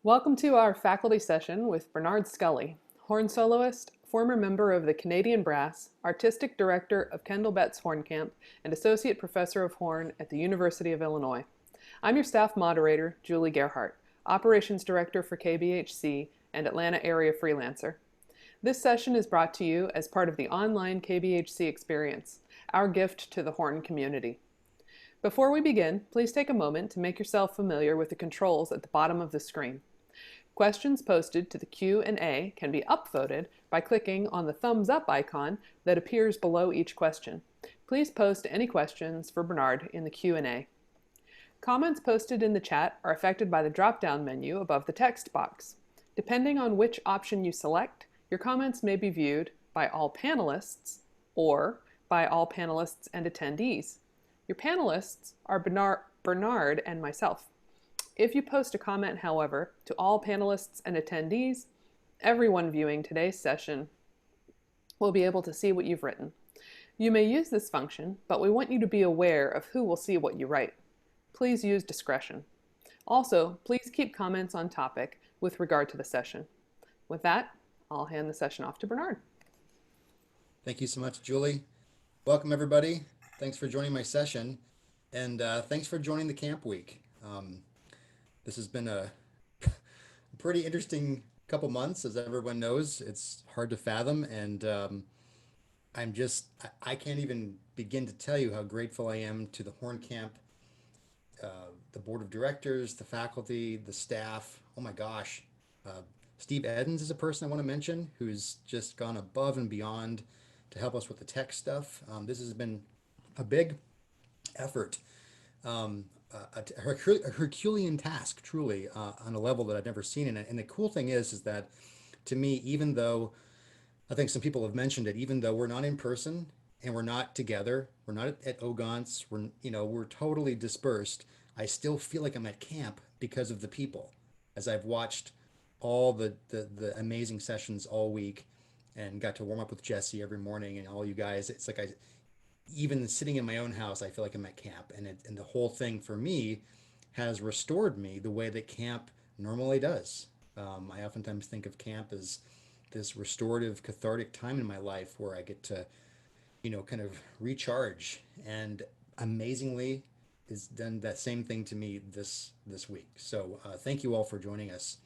Welcome to our faculty session with Bernhard Scully, horn soloist, former member of the Canadian Brass, artistic director of Kendall Betts Horn Camp, and associate professor of horn at the University of Illinois. I'm your staff moderator, Julie Gerhardt, operations director for KBHC and Atlanta area freelancer. This session is brought to you as part of the online KBHC experience, our gift to the horn community. Before we begin, please take a moment to make yourself familiar with the controls at the bottom of the screen. Questions posted to the Q&A can be upvoted by clicking on the thumbs up icon that appears below each question. Please post any questions for Bernhard in the Q&A. Comments posted in the chat are affected by the drop-down menu above the text box. Depending on which option you select, your comments may be viewed by all panelists or by all panelists and attendees. Your panelists are Bernhard and myself. If you post a comment, however, to all panelists and attendees, everyone viewing today's session will be able to see what you've written. You may use this function, but we want you to be aware of who will see what you write. Please use discretion. Also, please keep comments on topic with regard to the session. With that, I'll hand the session off to Bernhard. Thank you so much, Julie. Welcome, everybody. Thanks for joining my session, and thanks for joining the camp week. This has been a pretty interesting couple months, as everyone knows. It's hard to fathom, and I can't even begin to tell you how grateful I am to the Horn Camp, the board of directors, the faculty, the staff. Oh my gosh. Steve Edens is a person I want to mention who's just gone above and beyond to help us with the tech stuff. This has been a big effort, a Herculean task, truly, on a level that I've never seen. And the cool thing is that to me, even though I think some people have mentioned it, even though we're not in person and we're not together, we're not at Ogons, we're totally dispersed, I still feel like I'm at camp because of the people. As I've watched all the amazing sessions all week and got to warm up with Jesse every morning and all you guys, it's like even sitting in my own house, I feel like I'm at camp, and the whole thing for me has restored me the way that camp normally does. I oftentimes think of camp as this restorative, cathartic time in my life where I get to, kind of recharge. And amazingly, it's done that same thing to me this week. So thank you all for joining us,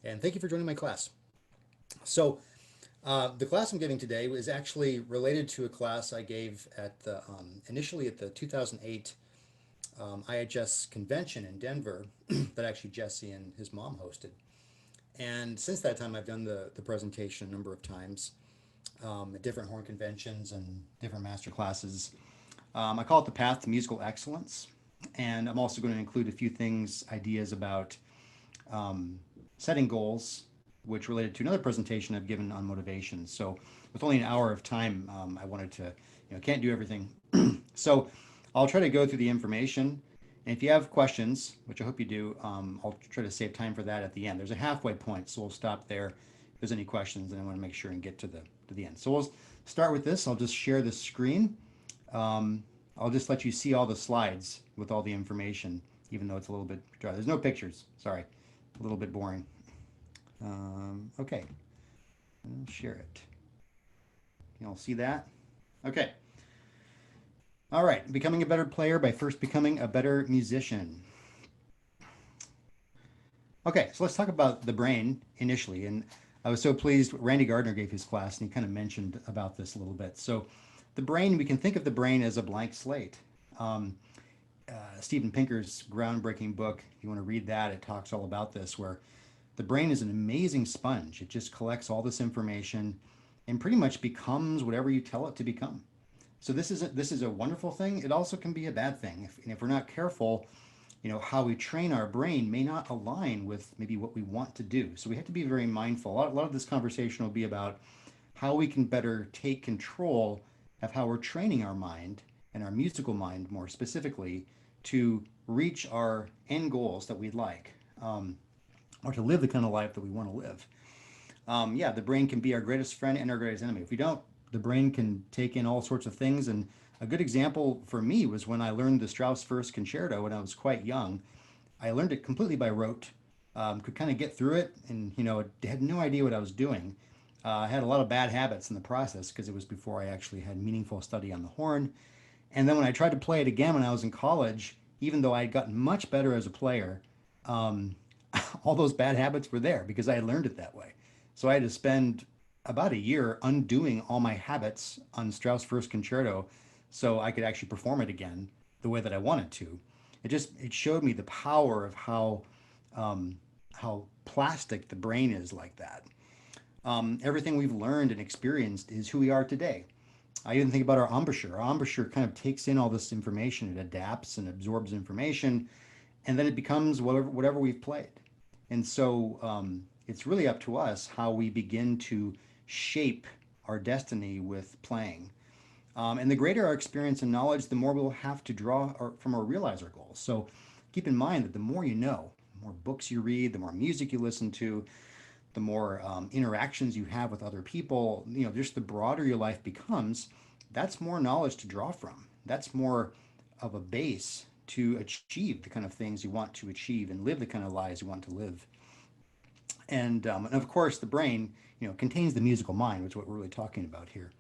and thank you for joining my class. So the class I'm giving today is actually related to a class I gave at the initially at the 2008 IHS convention in Denver that actually Jesse and his mom hosted. And since that time, I've done the presentation a number of times at different horn conventions and different master classes. I call it the Path to Musical Excellence. And I'm also going to include a few things, ideas about setting goals, which related to another presentation I've given on motivation. So with only an hour of time, I wanted to, can't do everything. So I'll try to go through the information. And if you have questions, which I hope you do, I'll try to save time for that at the end. There's a halfway point, so we'll stop there. If there's any questions, then I want to make sure and get to the end. So we'll start with this. I'll just share the screen. I'll just let you see all the slides with all the information, even though it's a little bit dry. There's no pictures, sorry, a little bit boring. Okay, I'll share it. You all see that? Okay. All right, becoming a better player by first becoming a better musician. Okay, so let's talk about the brain initially. And I was so pleased, Randy Gardner gave his class and he kind of mentioned about this a little bit. So the brain, we can think of the brain as a blank slate. Steven Pinker's groundbreaking book, if you want to read that, it talks all about this, where the brain is an amazing sponge. It just collects all this information and pretty much becomes whatever you tell it to become. So this is a wonderful thing. It also can be a bad thing. If we're not careful, how we train our brain may not align with maybe what we want to do. So we have to be very mindful. A lot of this conversation will be about how we can better take control of how we're training our mind and our musical mind more specifically to reach our end goals that we'd like, or to live the kind of life that we want to live. The brain can be our greatest friend and our greatest enemy. If we don't, the brain can take in all sorts of things. And a good example for me was when I learned the Strauss First Concerto when I was quite young. I learned it completely by rote. could kind of get through it, and had no idea what I was doing. I had a lot of bad habits in the process because it was before I actually had meaningful study on the horn. And then when I tried to play it again when I was in college, even though I had gotten much better as a player, um, all those bad habits were there because I had learned it that way. So I had to spend about a year undoing all my habits on Strauss First Concerto so I could actually perform it again the way that I wanted to. It showed me the power of um, how plastic the brain is like that. Everything we've learned and experienced is who we are today. I even think about our embouchure. Our embouchure kind of takes in all this information, it adapts and absorbs information, and then it becomes whatever we've played. And so it's really up to us how we begin to shape our destiny with playing. And the greater our experience and knowledge, the more we'll have to draw from or realize our goals. So keep in mind that the more you know, the more books you read, the more music you listen to, the more interactions you have with other people, just the broader your life becomes, that's more knowledge to draw from. That's more of a base to achieve the kind of things you want to achieve and live the kind of lives you want to live. And of course, the brain, contains the musical mind, which is what we're really talking about here.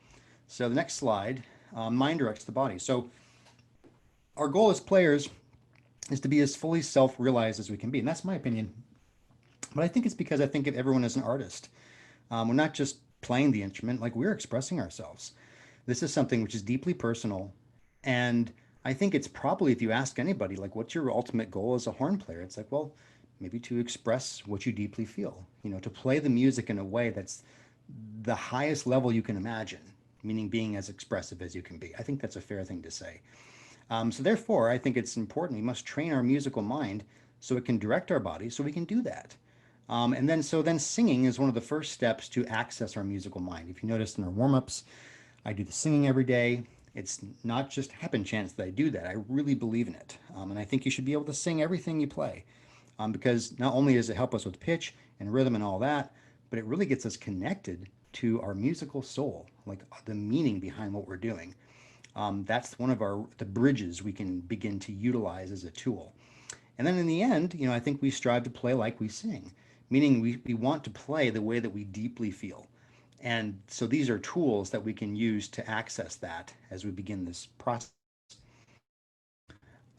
So the next slide, mind directs the body. So our goal as players is to be as fully self-realized as we can be, and that's my opinion. But I think it's because I think of everyone as an artist. We're not just playing the instrument, like we're expressing ourselves. This is something which is deeply personal. And I think it's probably, if you ask anybody, like, what's your ultimate goal as a horn player? It's like, well, maybe to express what you deeply feel, to play the music in a way that's the highest level you can imagine, meaning being as expressive as you can be. I think that's a fair thing to say. So therefore, I think it's important. We must train our musical mind so it can direct our body so we can do that. And then singing is one of the first steps to access our musical mind. If you notice in our warm-ups, I do the singing every day. It's not just happen chance that I do that. I really believe in it. And I think you should be able to sing everything you play, because not only does it help us with pitch and rhythm and all that, but it really gets us connected to our musical soul, like the meaning behind what we're doing. That's one of the bridges we can begin to utilize as a tool. And then in the end, I think we strive to play like we sing, meaning we want to play the way that we deeply feel. And so these are tools that we can use to access that as we begin this process.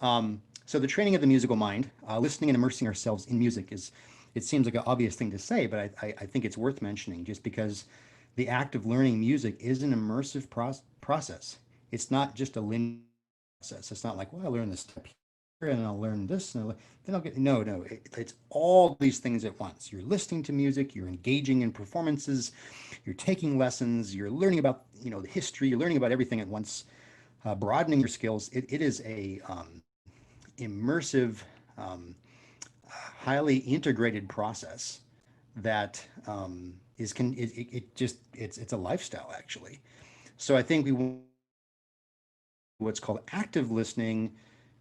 So the training of the musical mind, listening and immersing ourselves in music it seems like an obvious thing to say, but I think it's worth mentioning just because the act of learning music is an immersive process. It's not just a linear process. It's not like, well, I learn this step here and I'll learn this and then I'll get, no, it's all these things at once. You're listening to music, you're engaging in performances, you're taking lessons, you're learning about, the history, you're learning about everything at once, broadening your skills. It is a immersive, highly integrated process that it's a lifestyle actually. So I think we what's called active listening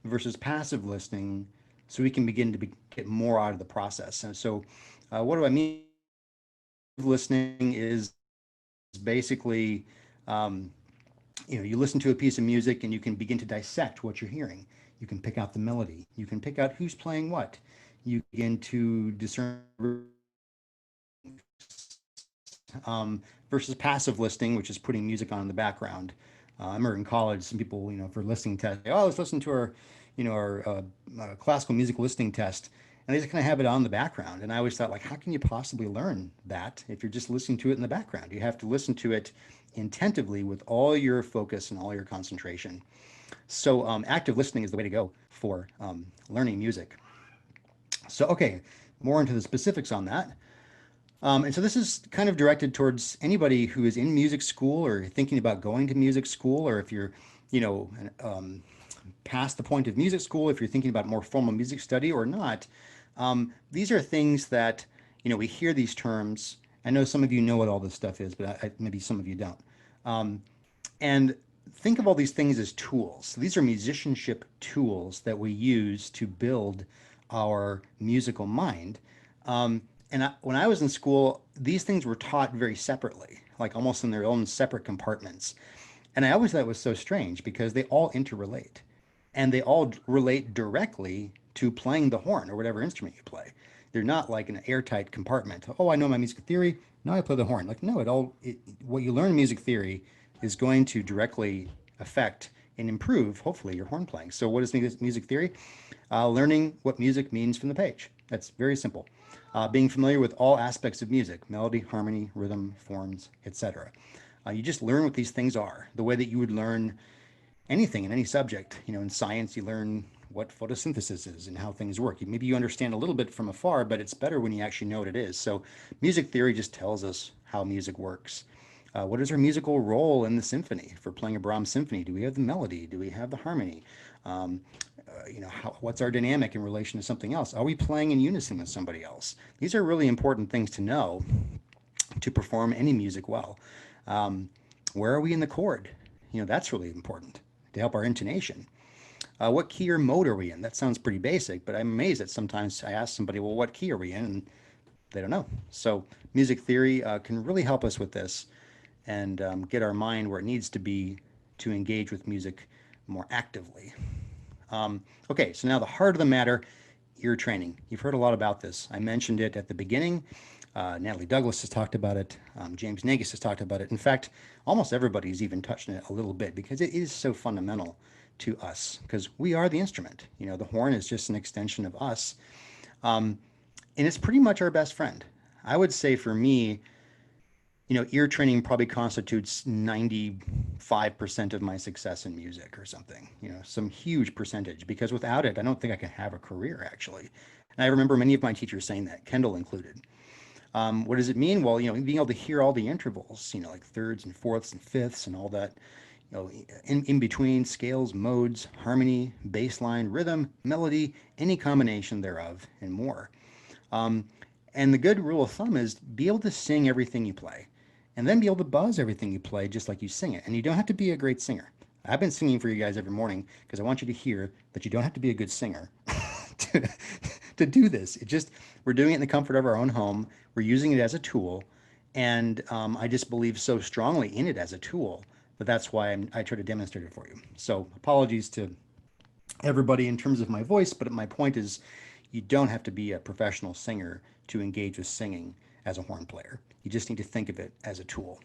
versus passive listening, so we can begin to get more out of the process. And so, what do I mean? Listening is basically, you listen to a piece of music and you can begin to dissect what you're hearing. You can pick out the melody. You can pick out who's playing what. You begin to discern versus passive listening, which is putting music on in the background. I remember in college, some people, for listening test, oh, let's listen to our classical music listening test, and they just kind of have it on the background. And I always thought, like, how can you possibly learn that if you're just listening to it in the background? You have to listen to it intentively with all your focus and all your concentration. So active listening is the way to go for learning music. So, okay, more into the specifics on that. And so this is kind of directed towards anybody who is in music school or thinking about going to music school, or if you're, past the point of music school, if you're thinking about more formal music study or not. These are things that, we hear these terms. I know some of you know what all this stuff is, but maybe some of you don't. And think of all these things as tools. These are musicianship tools that we use to build our musical mind. When I was in school, these things were taught very separately, like almost in their own separate compartments. And I always thought it was so strange because they all interrelate and they all relate directly to playing the horn or whatever instrument you play. They're not like an airtight compartment. Oh, I know my music theory. Now I play the horn. Like, no, what you learn in music theory is going to directly affect and improve, hopefully, your horn playing. So what is music theory? Learning what music means from the page. That's very simple. Being familiar with all aspects of music, melody, harmony, rhythm, forms, etc. You just learn what these things are, the way that you would learn anything in any subject. In science, you learn what photosynthesis is and how things work. Maybe you understand a little bit from afar, but it's better when you actually know what it is. So music theory just tells us how music works. What is our musical role in the symphony? For playing a Brahms symphony, do we have the melody? Do we have the harmony? Um, what's our dynamic in relation to something else? Are we playing in unison with somebody else? These are really important things to know to perform any music well. Where are we in the chord? That's really important to help our intonation. What key or mode are we in? That sounds pretty basic, but I'm amazed that sometimes I ask somebody, well, what key are we in? And they don't know. So music theory can really help us with this and get our mind where it needs to be to engage with music more actively. Okay, so now the heart of the matter, ear training. You've heard a lot about this. I mentioned it at the beginning. Natalie Douglas has talked about it. James Nagus has talked about it. In fact, almost everybody's even touched on it a little bit because it is so fundamental to us because we are the instrument. The horn is just an extension of us. And it's pretty much our best friend. I would say for me, ear training probably constitutes 95% of my success in music or something, some huge percentage, because without it, I don't think I can have a career actually. And I remember many of my teachers saying that, Kendall included. What does it mean? Well, being able to hear all the intervals, like thirds and fourths and fifths and all that, in between scales, modes, harmony, bass line, rhythm, melody, any combination thereof, and more. And the good rule of thumb is be able to sing everything you play and then be able to buzz everything you play just like you sing it. And you don't have to be a great singer. I've been singing for you guys every morning because I want you to hear that you don't have to be a good singer to, to do this. We're doing it in the comfort of our own home. We're using it as a tool. And I just believe so strongly in it as a tool that that's why I try to demonstrate it for you. So apologies to everybody in terms of my voice, but my point is you don't have to be a professional singer to engage with singing as a horn player. You just need to think of it as a tool.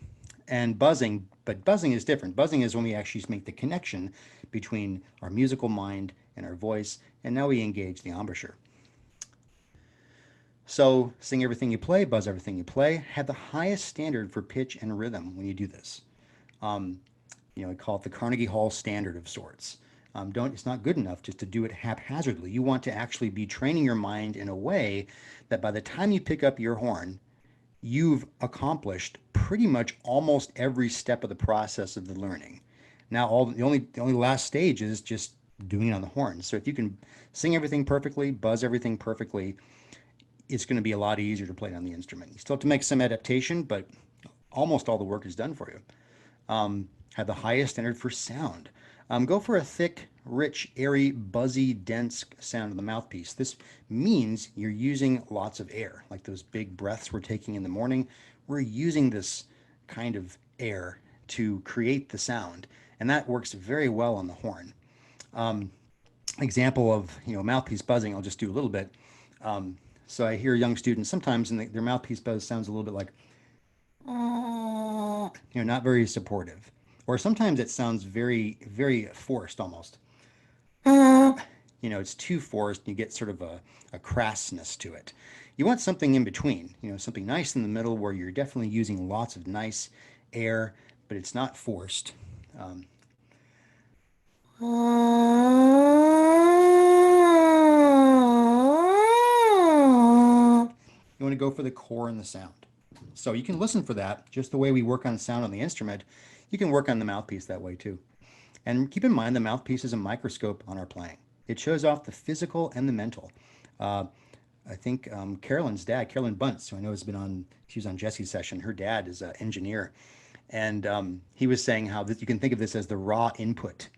And buzzing is different. Buzzing is when we actually make the connection between our musical mind and our voice, and now we engage the embouchure. So sing everything you play, buzz everything you play, have the highest standard for pitch and rhythm when you do this. I call it the Carnegie Hall standard of sorts. It's not good enough just to do it haphazardly. You want to actually be training your mind in a way that by the time you pick up your horn, you've accomplished pretty much almost every step of the process of the learning. Now, the only last stage is just doing it on the horn. So if you can sing everything perfectly, buzz everything perfectly, it's going to be a lot easier to play it on the instrument. You still have to make some adaptation, but almost all the work is done for you. Have the highest standard for sound. Go for a thick, rich, airy, buzzy, dense sound of the mouthpiece. This means you're using lots of air, like those big breaths we're taking in the morning. We're using this kind of air to create the sound, and that works very well on the horn. Example of mouthpiece buzzing, I'll just do a little bit. So I hear young students sometimes, and their mouthpiece buzz sounds a little bit like, not very supportive. Or sometimes it sounds very, very forced almost. It's too forced. You get sort of a crassness to it. You want something in between, something nice in the middle where you're definitely using lots of nice air, but it's not forced. You want to go for the core and the sound. So you can listen for that, just the way we work on sound on the instrument. You can work on the mouthpiece that way too. And keep in mind the mouthpiece is a microscope on our playing. It shows off the physical and the mental. I think Carolyn's dad, Carolyn Bunce, who I know she was on Jesse's session, her dad is an engineer. And he was saying how you can think of this as the raw input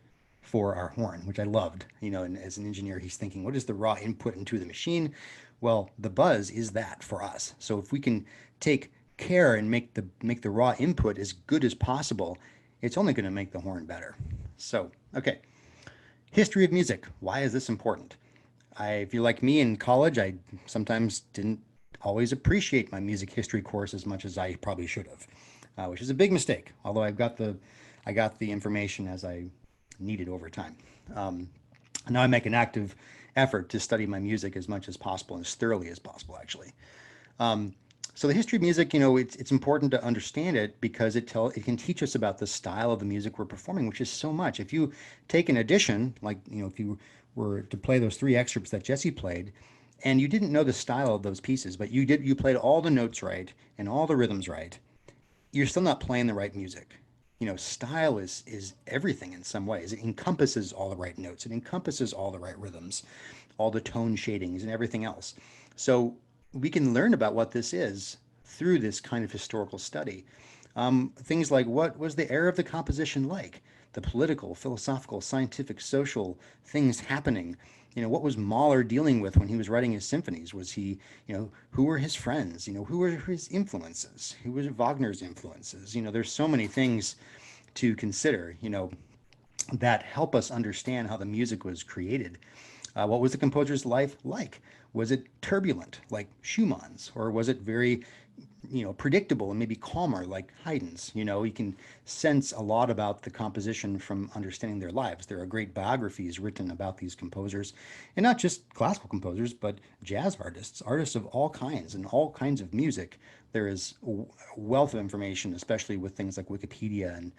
for our horn, which I loved. And as an engineer, he's thinking, what is the raw input into the machine? Well, the buzz is that for us. So if we can take care and make the raw input as good as possible, it's only going to make the horn better. So, okay. History of music. Why is this important? If you're like me in college, I sometimes didn't always appreciate my music history course as much as I probably should have, which is a big mistake. Although I got the information as I needed over time. Um, Now I make an active effort to study my music as much as possible and as thoroughly as possible, actually. Um, so the history of music, it's important to understand it because it can teach us about the style of the music we're performing, which is so much. If you take an edition, like if you were to play those three excerpts that Jesse played, and you didn't know the style of those pieces, but you played all the notes right and all the rhythms right, you're still not playing the right music. Style is everything in some ways. It encompasses all the right notes. It encompasses all the right rhythms, all the tone shadings and everything else. So we can learn about what this is through this kind of historical study. Things like, what was the era of the composition like? The political, philosophical, scientific, social things happening. What was Mahler dealing with when he was writing his symphonies? Was he, who were his friends? Who were his influences? Who was Wagner's influences? There's so many things to consider, that help us understand how the music was created. What was the composer's life like? Was it turbulent, like Schumann's, or was it very, predictable and maybe calmer, like Haydn's? You can sense a lot about the composition from understanding their lives. There are great biographies written about these composers, and not just classical composers, but jazz artists, artists of all kinds and all kinds of music. There is a wealth of information, especially with things like Wikipedia and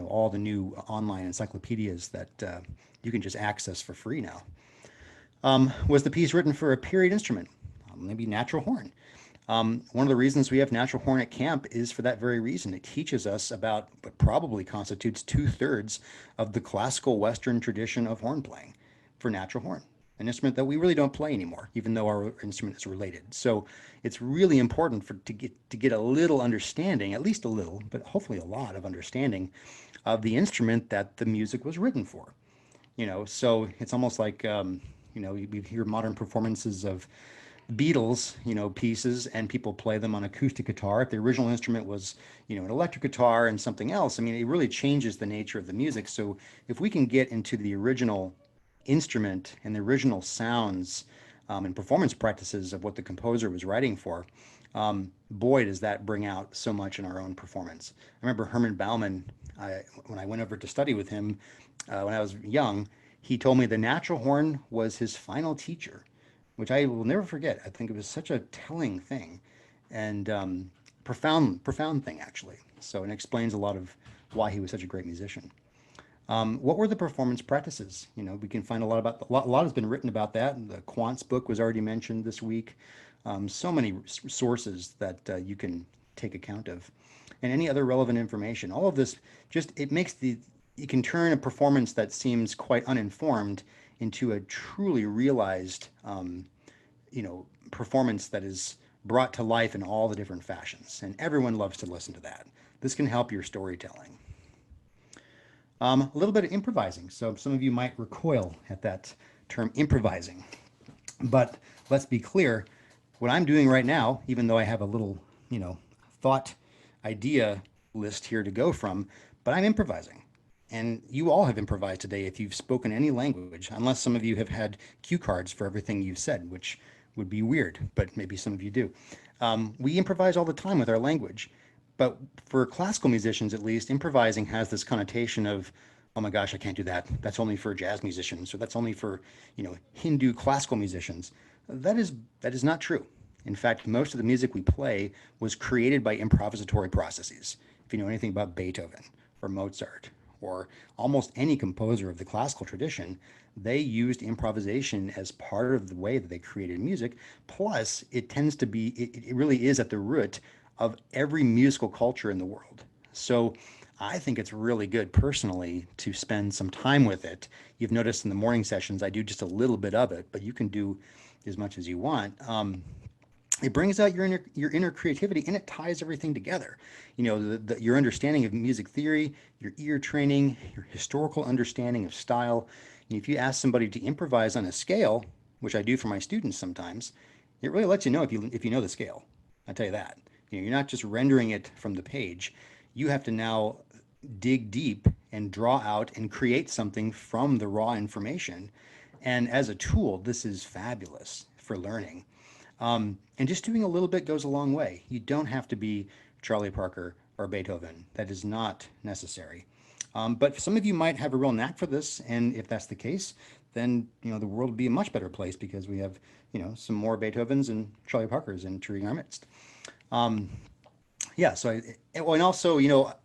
all the new online encyclopedias that you can just access for free now. Was the piece written for a period instrument? Maybe natural horn. One of the reasons we have natural horn at camp is for that very reason. It teaches us about what probably constitutes 2/3 of the classical Western tradition of horn playing for natural horn, an instrument that we really don't play anymore, even though our instrument is related. So it's really important to get a little understanding, at least a little, but hopefully a lot of understanding of the instrument that the music was written for. So it's almost like we hear modern performances of Beatles, pieces, and people play them on acoustic guitar. If the original instrument was, an electric guitar and something else, I mean, it really changes the nature of the music. So if we can get into the original instrument and the original sounds and performance practices of what the composer was writing for, boy, does that bring out so much in our own performance. I remember Herman Bauman, when I went over to study with him when I was young, he told me the natural horn was his final teacher, which I will never forget. I think it was such a telling thing and profound thing, actually. So it explains a lot of why he was such a great musician. What were the performance practices? We can find a lot has been written about that. The Quant's book was already mentioned this week. So many sources that you can take account of, and any other relevant information. All of this it can turn a performance that seems quite uninformed into a truly realized, performance that is brought to life in all the different fashions, and everyone loves to listen to that. This can help your storytelling. A little bit of improvising. So some of you might recoil at that term improvising, but let's be clear. What I'm doing right now, even though I have a little, thought idea list here to go from, but I'm improvising. And you all have improvised today if you've spoken any language, unless some of you have had cue cards for everything you've said, which would be weird, but maybe some of you do. We improvise all the time with our language. But for classical musicians, at least, improvising has this connotation of, oh my gosh, I can't do that. That's only for jazz musicians, or that's only for, Hindu classical musicians. That is not true. In fact, most of the music we play was created by improvisatory processes. If you know anything about Beethoven or Mozart or almost any composer of the classical tradition, they used improvisation as part of the way that they created music. Plus, it tends to be, it really is at the root of every musical culture in the world. So I think it's really good personally to spend some time with it. You've noticed in the morning sessions, I do just a little bit of it, but you can do as much as you want. It brings out your inner creativity, and it ties everything together. Your understanding of music theory, your ear training, your historical understanding of style. And if you ask somebody to improvise on a scale, which I do for my students sometimes, it really lets you know if you know the scale. I tell you that. You're not just rendering it from the page. You have to now dig deep and draw out and create something from the raw information. And as a tool, this is fabulous for learning. And just doing a little bit goes a long way. You don't have to be Charlie Parker or Beethoven. That is not necessary. But some of you might have a real knack for this, and if that's the case, then the world would be a much better place because we have some more Beethovens and Charlie Parkers entering our midst. Yeah. And also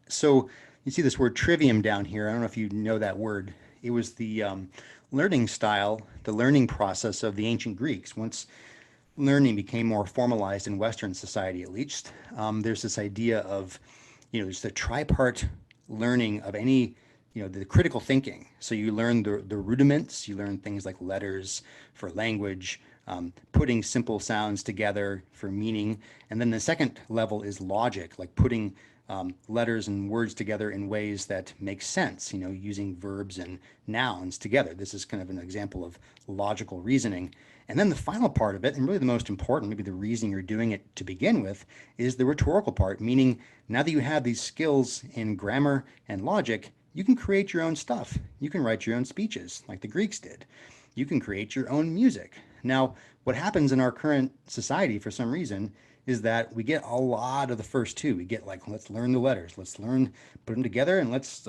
so you see this word trivium down here. I don't know if you know that word. It was the learning style, the learning process of the ancient Greeks. Once learning became more formalized in Western society, at least, there's this idea of, there's the tripart learning of any, the critical thinking. So you learn the rudiments, you learn things like letters for language, putting simple sounds together for meaning. And then the second level is logic, like putting letters and words together in ways that make sense, using verbs and nouns together. This is kind of an example of logical reasoning. And then the final part of it, and really the most important, maybe the reason you're doing it to begin with, is the rhetorical part, meaning now that you have these skills in grammar and logic, you can create your own stuff. You can write your own speeches like the Greeks did. You can create your own music. Now, what happens in our current society for some reason is that we get a lot of the first two. We get like, let's learn the letters, let's learn, put them together, and let's,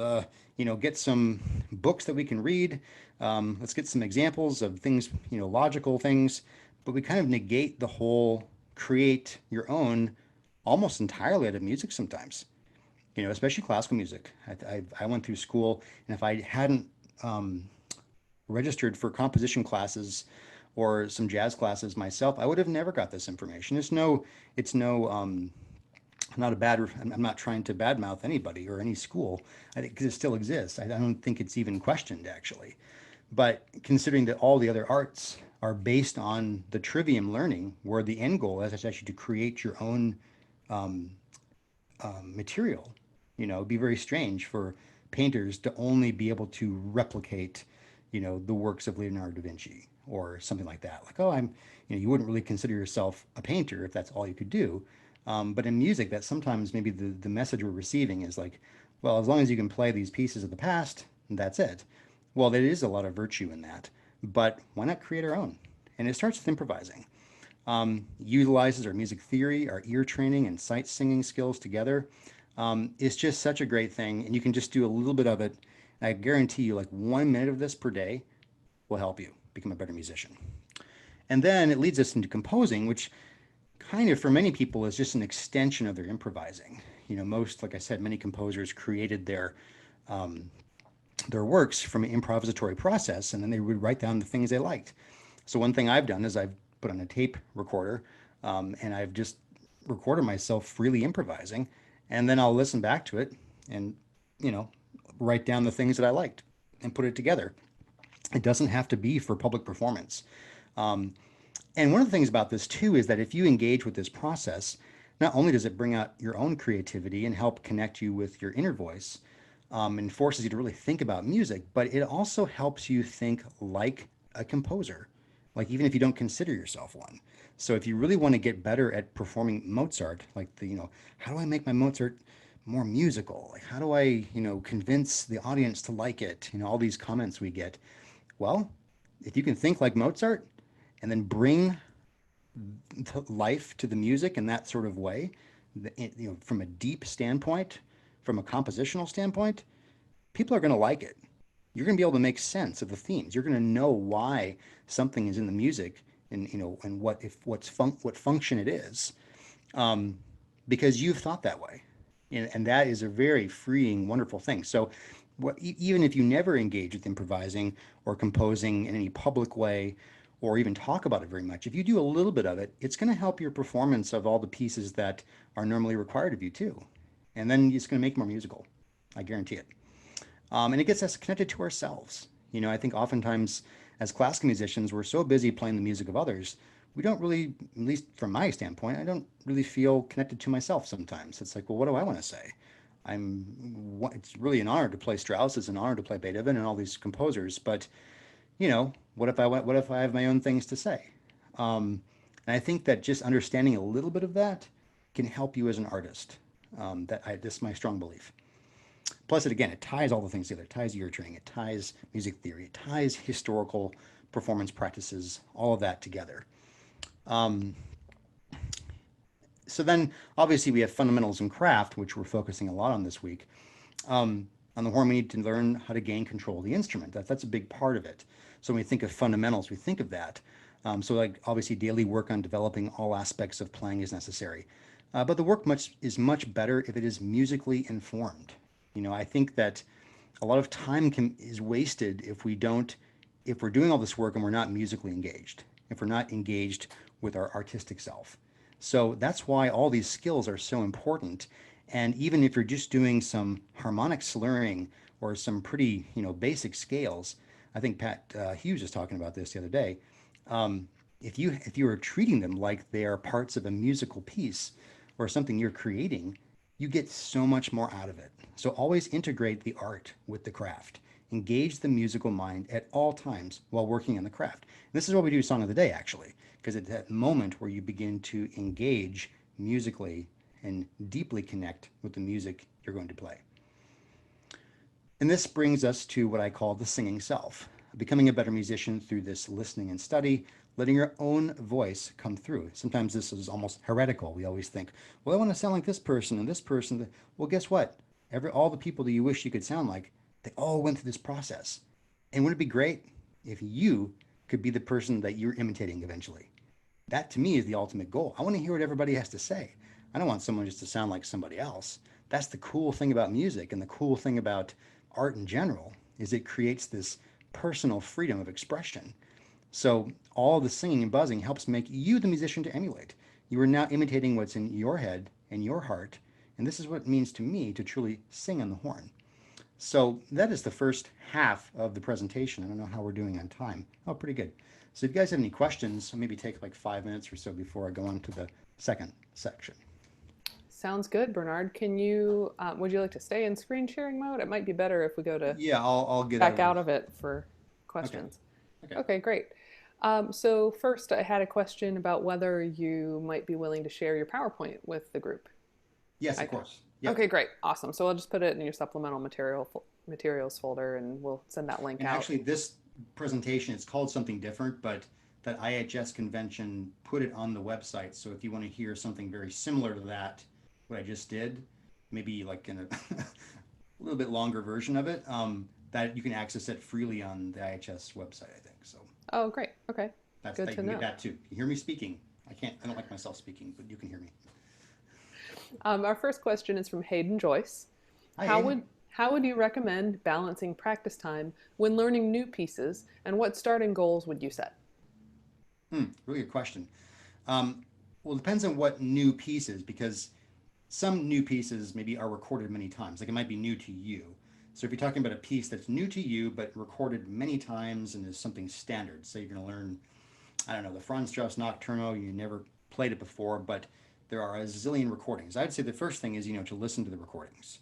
get some books that we can read. Let's get some examples of things, logical things, but we kind of negate the whole create your own almost entirely out of music sometimes, especially classical music. I went through school, and if I hadn't registered for composition classes or some jazz classes myself, I would have never got this information. It's no, not a bad, I'm not trying to badmouth anybody or any school. I think because it still exists. I don't think it's even questioned actually. But considering that all the other arts are based on the trivium learning, where the end goal is actually to create your own material, it'd be very strange for painters to only be able to replicate, the works of Leonardo da Vinci or something like that. Like, oh, you wouldn't really consider yourself a painter if that's all you could do. But in music, that sometimes maybe the message we're receiving is like, well, as long as you can play these pieces of the past, that's it. Well, there is a lot of virtue in that, but why not create our own? And it starts with improvising. Utilizes our music theory, our ear training, and sight singing skills together. It's just such a great thing, and you can just do a little bit of it. And I guarantee you, like 1 minute of this per day will help you become a better musician. And then it leads us into composing, which kind of for many people is just an extension of their improvising. Like I said, many composers created their works from an improvisatory process, and then they would write down the things they liked. So one thing I've done is I've put on a tape recorder, and I've just recorded myself freely improvising, and then I'll listen back to it and write down the things that I liked and put it together. It doesn't have to be for public performance. And one of the things about this too is that if you engage with this process, not only does it bring out your own creativity and help connect you with your inner voice, and forces you to really think about music, but it also helps you think like a composer, like even if you don't consider yourself one. So if you really want to get better at performing Mozart, like how do I make my Mozart more musical? Like how do I, convince the audience to like it? All these comments we get. Well, if you can think like Mozart and then bring life to the music in that sort of way, from a deep standpoint, from a compositional standpoint, people are going to like it. You're going to be able to make sense of the themes. You're going to know why something is in the music and and what function it is, because you've thought that way, and that is a very freeing, wonderful thing. So, even if you never engage with improvising or composing in any public way, or even talk about it very much, if you do a little bit of it, it's going to help your performance of all the pieces that are normally required of you too, and then it's going to make more musical. I guarantee it. And it gets us connected to ourselves. I think oftentimes as classical musicians, we're so busy playing the music of others, we don't really, at least from my standpoint, I don't really feel connected to myself sometimes. It's like, well, what do I want to say? It's really an honor to play Strauss. It's an honor to play Beethoven and all these composers. But, what if I have my own things to say? And I think that just understanding a little bit of that can help you as an artist. This is my strong belief. Plus, it ties all the things together. It ties ear training. It ties music theory. It ties historical performance practices, all of that together. Um, so then obviously we have fundamentals in craft, which we're focusing a lot on this week. On the horn, we need to learn how to gain control of the instrument. That's a big part of it. So when we think of fundamentals, we think of that. So like obviously daily work on developing all aspects of playing is necessary. But the work is much better if it is musically informed. I think that a lot of time is wasted if we're doing all this work and we're not musically engaged, if we're not engaged with our artistic self. So that's why all these skills are so important. And even if you're just doing some harmonic slurring or some pretty, basic scales, I think Pat Hughes was talking about this the other day. Um, if you are treating them like they are parts of a musical piece or something you're creating, you get so much more out of it. So always integrate the art with the craft. Engage the musical mind at all times while working on the craft. And this is what we do Song of the Day, actually, because it's that moment where you begin to engage musically and deeply connect with the music you're going to play. And this brings us to what I call the singing self, becoming a better musician through this listening and study, letting your own voice come through. Sometimes this is almost heretical. We always think, well, I want to sound like this person and this person. Well, guess what? All the people that you wish you could sound like, they all went through this process. And wouldn't it be great if you could be the person that you're imitating eventually? That to me is the ultimate goal. I want to hear what everybody has to say. I don't want someone just to sound like somebody else. That's the cool thing about music and the cool thing about art in general is it creates this personal freedom of expression. So all the singing and buzzing helps make you the musician to emulate. You are now imitating what's in your head and your heart, and this is what it means to me to truly sing on the horn. So that is the first half of the presentation. I don't know how we're doing on time. Oh, pretty good. So if you guys have any questions, maybe take like 5 minutes or so before I go on to the second section. Sounds good, Bernard. Would you like to stay in screen sharing mode? It might be better if we go to Yeah, I'll get back out of it for Okay. questions. Okay. Okay, great. So first, I had a question about whether you might be willing to share your PowerPoint with the group. Yes, of course. Yep. Okay, great, awesome. So I'll just put it in your supplemental materials folder, and we'll send that link And out. actually, this presentation is called something different, but that IHS convention put it on the website. So if you want to hear something very similar to that, what I just did, maybe like in a a little bit longer version of it, that you can access it freely on the IHS website, I think. So Oh, great. Okay, that's good that you to can know. get that too. You hear me speaking. I don't like myself speaking, but you can hear me. Our first question is from Hayden Joyce. Hi, How Aiden. would how would you recommend balancing practice time when learning new pieces, and what starting goals would you set? Really good question. Um, well, it depends on what new pieces, because some new pieces maybe are recorded many times. Like it might be new to you. So if you're talking about a piece that's new to you but recorded many times and is something standard, say you're going to learn, I don't know, the Franz Strauss Nocturno, you never played it before, but there are a zillion recordings. I'd say the first thing is, to listen to the recordings.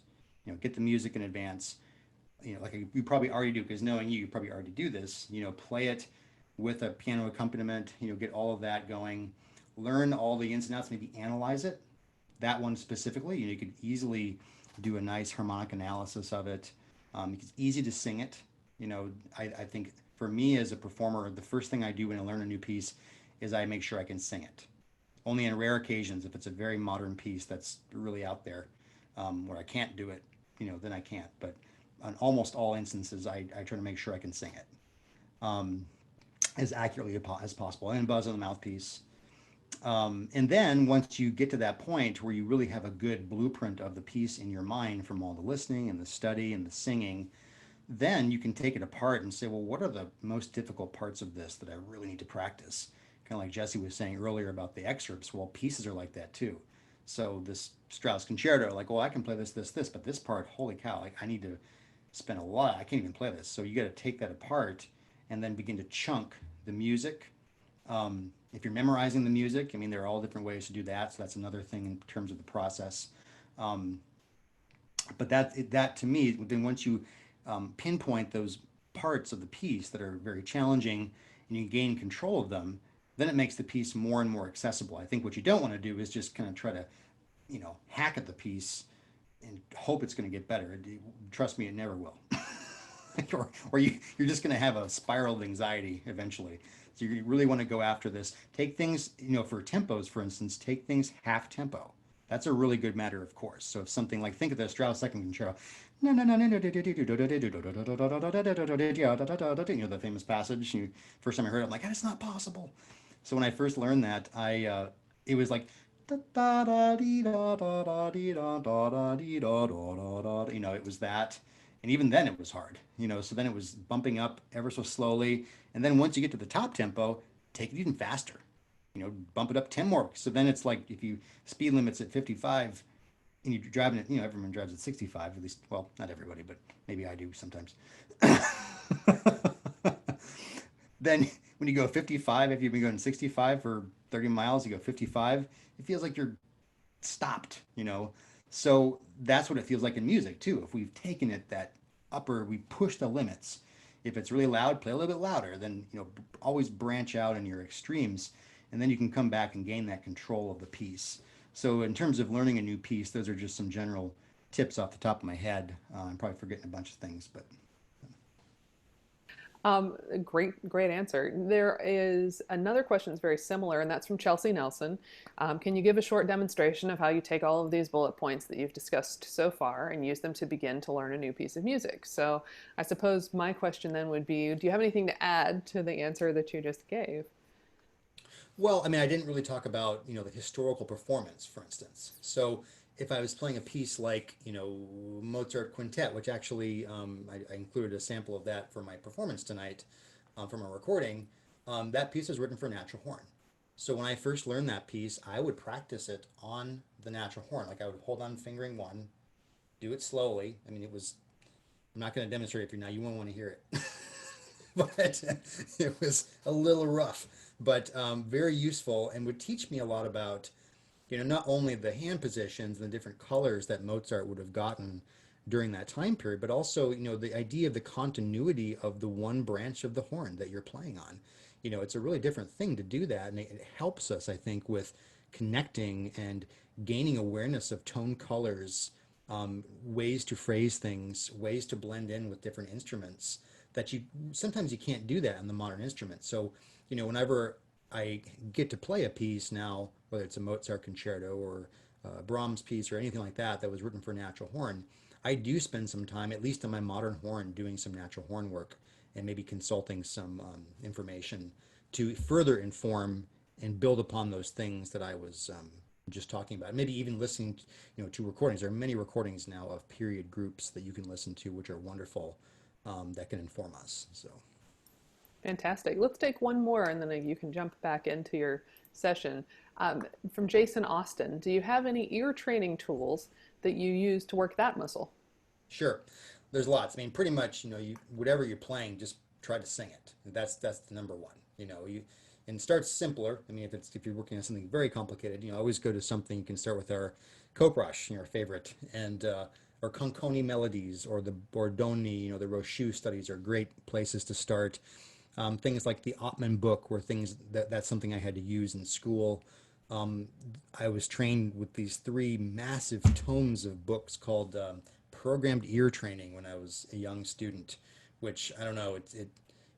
Get the music in advance. Like you probably already do, because knowing you probably already do this. Play it with a piano accompaniment. Get all of that going. Learn all the ins and outs. Maybe analyze it. That one specifically, you could easily do a nice harmonic analysis of it. It's easy to sing it. I think for me as a performer, the first thing I do when I learn a new piece is I make sure I can sing it. Only in rare occasions, if it's a very modern piece that's really out there, where I can't do it, then I can't. But on almost all instances, I try to make sure I can sing it um, as accurately as possible and buzz on the mouthpiece. And then once you get to that point where you really have a good blueprint of the piece in your mind from all the listening and the study and the singing, then you can take it apart and say, well, what are the most difficult parts of this that I really need to practice? Kind of like Jesse was saying earlier about the excerpts. Well, pieces are like that too. So this Strauss concerto, like, well, I can play this, but this part, holy cow, like I need to spend a lot. I can't even play this. So you got to take that apart and then begin to chunk the music. If you're memorizing the music, I mean, there are all different ways to do that. So that's another thing in terms of the process. Um, but that to me, then once you pinpoint those parts of the piece that are very challenging and you gain control of them, then it makes the piece more and more accessible. I think what you don't want to do is just kind of try to, hack at the piece and hope it's going to get better. Trust me, it never will. or you're just going to have a spiral of anxiety eventually. So you really want to go after this. Take things, for tempos, for instance, take things half tempo. That's a really good matter of course. So if something like, think of the Strauss second concerto, the famous passage. First time I heard it, I'm like, that's not possible. So when I first learned that, it was like, it was that. And even then it was hard, so then it was bumping up ever so slowly. And then once you get to the top tempo, take it even faster, bump it up 10 more. So then it's like if you speed limits at 55 and you're driving it, everyone drives at 65, at least, well, not everybody, but maybe I do sometimes. Then when you go 55, if you've been going 65 for 30 miles, you go 55, it feels like you're stopped. So that's what it feels like in music too. If we've taken it that upper, we push the limits. If it's really loud, play a little bit louder. Then, always branch out in your extremes, and then you can come back and gain that control of the piece. So in terms of learning a new piece, those are just some general tips off the top of my head. I'm probably forgetting a bunch of things, but Great answer. There is another question that's very similar, and that's from Chelsea Nelson. Can you give a short demonstration of how you take all of these bullet points that you've discussed so far and use them to begin to learn a new piece of music? So I suppose my question then would be, do you have anything to add to the answer that you just gave? well, I mean, I didn't really talk about, the historical performance, for instance. So if I was playing a piece like, Mozart Quintet, which actually I included a sample of that for my performance tonight from a recording, that piece was written for natural horn. So when I first learned that piece, I would practice it on the natural horn. Like I would hold on fingering one, do it slowly. I mean, I'm not going to demonstrate it for you now. You won't want to hear it. But it was a little rough, but very useful and would teach me a lot about, not only the hand positions and the different colors that Mozart would have gotten during that time period, but also, the idea of the continuity of the one branch of the horn that you're playing on. It's a really different thing to do that, and it helps us, I think, with connecting and gaining awareness of tone colors, ways to phrase things, ways to blend in with different instruments that you sometimes you can't do that on the modern instrument. So, whenever I get to play a piece now, whether it's a Mozart concerto or a Brahms piece or anything like that that was written for natural horn, I do spend some time, at least on my modern horn, doing some natural horn work and maybe consulting some information to further inform and build upon those things that I was just talking about. Maybe even listening, to recordings. There are many recordings now of period groups that you can listen to, which are wonderful, that can inform us. So. Fantastic. Let's take one more and then you can jump back into your session. From Jason Austin, do you have any ear training tools that you use to work that muscle? Sure. There's lots. I mean, pretty much, whatever you're playing, just try to sing it. That's the number one. And start simpler. I mean, if you're working on something very complicated, always go to something. You can start with our Coprash, our favorite, and or Conconi melodies or the Bordoni, the Rochu studies are great places to start. Things like the Ottman book were things that's something I had to use in school. Um, I was trained with these three massive tomes of books called Programmed Ear Training when I was a young student, which I don't know,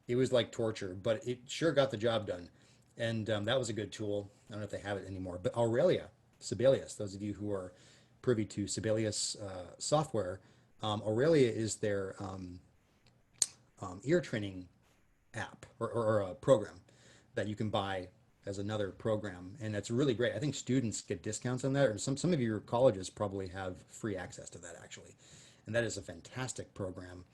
it was like torture, but it sure got the job done. And that was a good tool. I don't know if they have it anymore, but Aurelia, Sibelius, those of you who are privy to Sibelius software, Aurelia is their ear training app or a program that you can buy as another program, and that's really great. I think students get discounts on that, or some of your colleges probably have free access to that actually, and that is a fantastic program.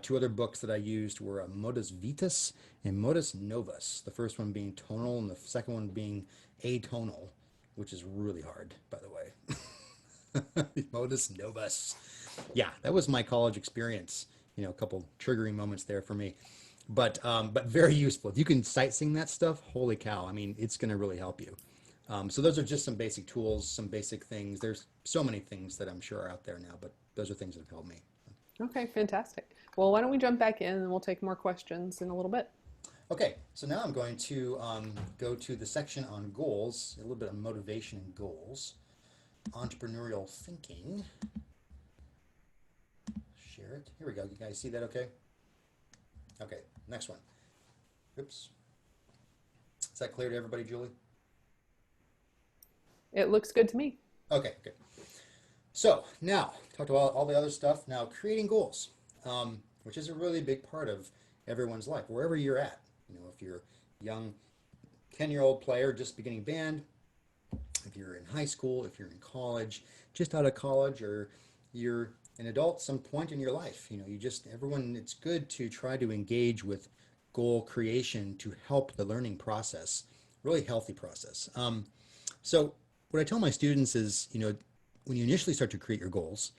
Two other books that I used were Modus Vitus and Modus Novus. The first one being tonal, and the second one being atonal, which is really hard, by the way. Modus Novus. Yeah, that was my college experience. A couple triggering moments there for me, but very useful. If you can sight sing that stuff, holy cow! I mean, it's going to really help you. So those are just some basic tools, some basic things. There's so many things that I'm sure are out there now, but those are things that have helped me. Okay, fantastic. Well, why don't we jump back in and we'll take more questions in a little bit. Okay, so now I'm going to go to the section on goals, a little bit of motivation and goals, entrepreneurial thinking. Share it. Here we go. You guys see that okay? Okay, next one. Oops. Is that clear to everybody, Julie? It looks good to me. Okay, good. So now, talked about all the other stuff. Now, creating goals, which is a really big part of everyone's life, wherever you're at. You know, if you're a young 10-year-old player just beginning band, if you're in high school, if you're in college, just out of college, or you're an adult some point in your life, you know, everyone, it's good to try to engage with goal creation to help the learning process, really healthy process. So what I tell my students is, you know, when you initially start to create your goals,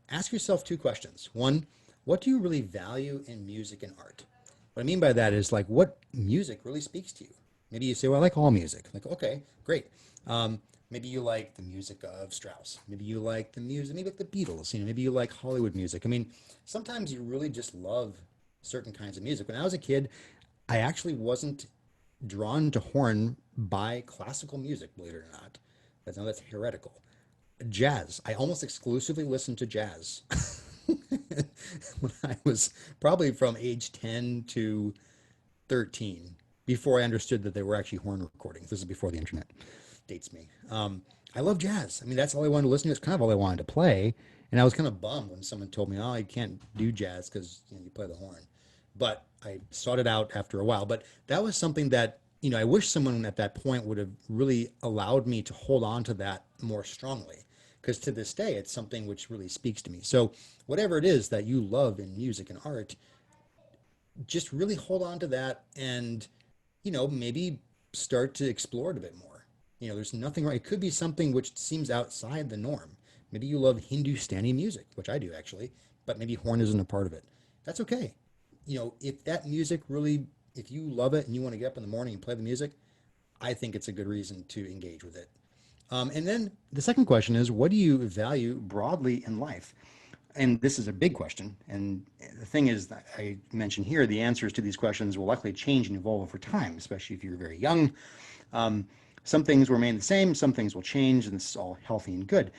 ask yourself two questions. One, what do you really value in music and art? What I mean by that is like, what music really speaks to you? Maybe you say, well, I like all music. Like, okay, great. Maybe you like the music of Strauss. Maybe you like the music, maybe like the Beatles, you know, maybe you like Hollywood music. I mean, sometimes you really just love certain kinds of music. When I was a kid, I actually wasn't drawn to horn by classical music, believe it or not. But now that's heretical. Jazz. I almost exclusively listened to jazz when I was probably from age 10 to 13 before I understood that they were actually horn recordings. This is before the internet. Dates me. I love jazz. I mean, that's all I wanted to listen to. It's kind of all I wanted to play. And I was kind of bummed when someone told me, oh, you can't do jazz because you play the horn. But I sought it out after a while. But that was something that, you know, I wish someone at that point would have really allowed me to hold on to that more strongly. Because to this day, it's something which really speaks to me. So whatever it is that you love in music and art, just really hold on to that and, you know, maybe start to explore it a bit more. You know, there's nothing right. It could be something which seems outside the norm. Maybe you love Hindustani music, which I do actually, but maybe horn isn't a part of it. That's okay. You know, if that music really, if you love it and you want to get up in the morning and play the music, I think it's a good reason to engage with it. And then the second question is, what do you value broadly in life? And this is a big question. And the thing is that I mentioned here, the answers to these questions will likely change and evolve over time, especially if you're very young. Some things will remain the same, some things will change, and this is all healthy and good.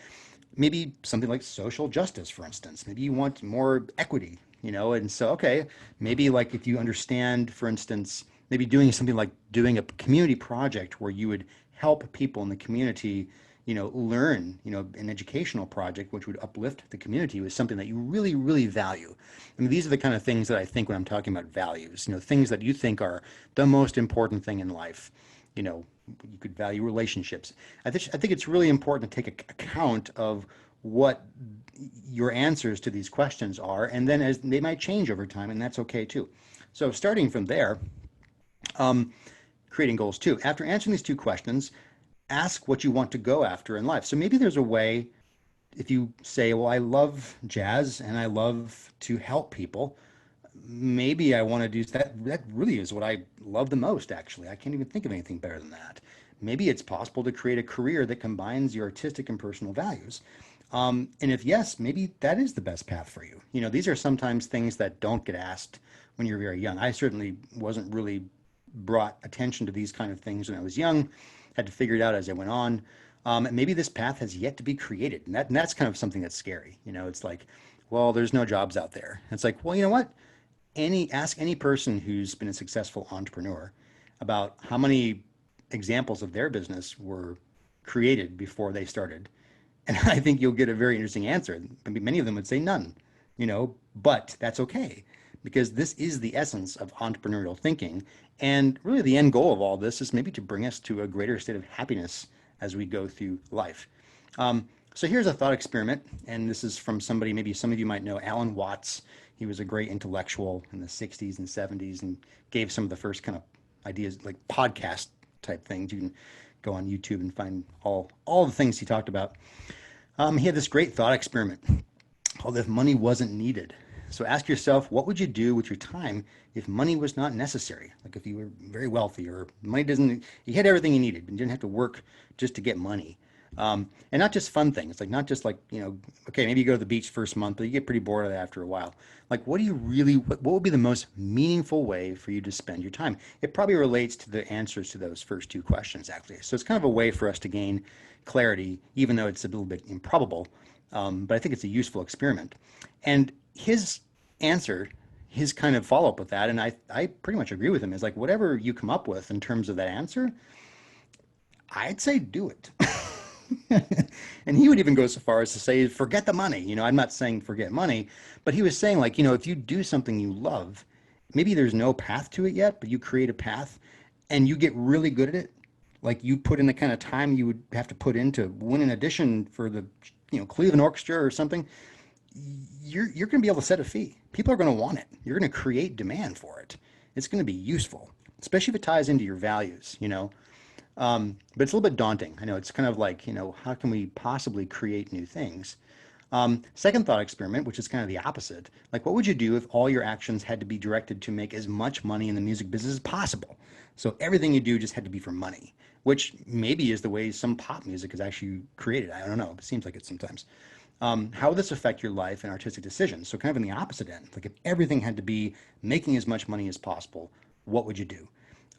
Maybe something like social justice, for instance. Maybe you want more equity, you know, and so, okay, maybe like if you understand, for instance, maybe doing something like doing a community project where you would help people in the community, you know, learn, you know, an educational project which would uplift the community was something that you really, really value. I mean, these are the kind of things that I think when I'm talking about values, you know, things that you think are the most important thing in life. You know, you could value relationships. I think it's really important to take account of what your answers to these questions are, and then as they might change over time, and that's okay too. So starting from there, creating goals too. After answering these two questions, ask what you want to go after in life. So maybe there's a way, if you say, well, I love jazz and I love to help people, maybe I want to do that. That really is what I love the most, actually. I can't even think of anything better than that. Maybe it's possible to create a career that combines your artistic and personal values. And if yes, maybe that is the best path for you. You know, these are sometimes things that don't get asked when you're very young. I certainly wasn't really brought attention to these kind of things when I was young, had to figure it out as I went on. And maybe this path has yet to be created. And that's kind of something that's scary. You know, it's like, well, there's no jobs out there. It's like, well, you know what? Ask any person who's been a successful entrepreneur about how many examples of their business were created before they started. And I think you'll get a very interesting answer. Many of them would say none, you know, but that's okay because this is the essence of entrepreneurial thinking. And really the end goal of all this is maybe to bring us to a greater state of happiness as we go through life. So here's a thought experiment, and this is from somebody, maybe some of you might know, Alan Watts. He was a great intellectual in the 60s and 70s and gave some of the first kind of ideas, like podcast type things. You can go on YouTube and find all the things he talked about. He had this great thought experiment called If Money Wasn't Needed. So ask yourself, what would you do with your time if money was not necessary? Like if you were very wealthy or you had everything you needed, but you didn't have to work just to get money. And not just fun things, like not just like, you know, okay, maybe you go to the beach first month, but you get pretty bored of that after a while. Like, what would be the most meaningful way for you to spend your time? It probably relates to the answers to those first two questions, actually. So it's kind of a way for us to gain clarity, even though it's a little bit improbable. But I think it's a useful experiment. And his answer, his kind of follow up with that, and I pretty much agree with him, is like whatever you come up with in terms of that answer, I'd say do it. And he would even go so far as to say, forget the money. I'm not saying forget money, but he was saying, like, if you do something you love, maybe there's no path to it yet, but you create a path and you get really good at it. Like you put in the kind of time you would have to put in to win an audition for the, Cleveland Orchestra or something. You're going to be able to set a fee. People are going to want it. You're going to create demand for it. It's going to be useful, especially if it ties into your values. But it's a little bit daunting. I know it's kind of like, how can we possibly create new things? Second thought experiment, which is kind of the opposite. Like, what would you do if all your actions had to be directed to make as much money in the music business as possible? So everything you do just had to be for money, which maybe is the way some pop music is actually created. I don't know. It seems like it sometimes. How would this affect your life and artistic decisions? So kind of in the opposite end, like if everything had to be making as much money as possible, what would you do?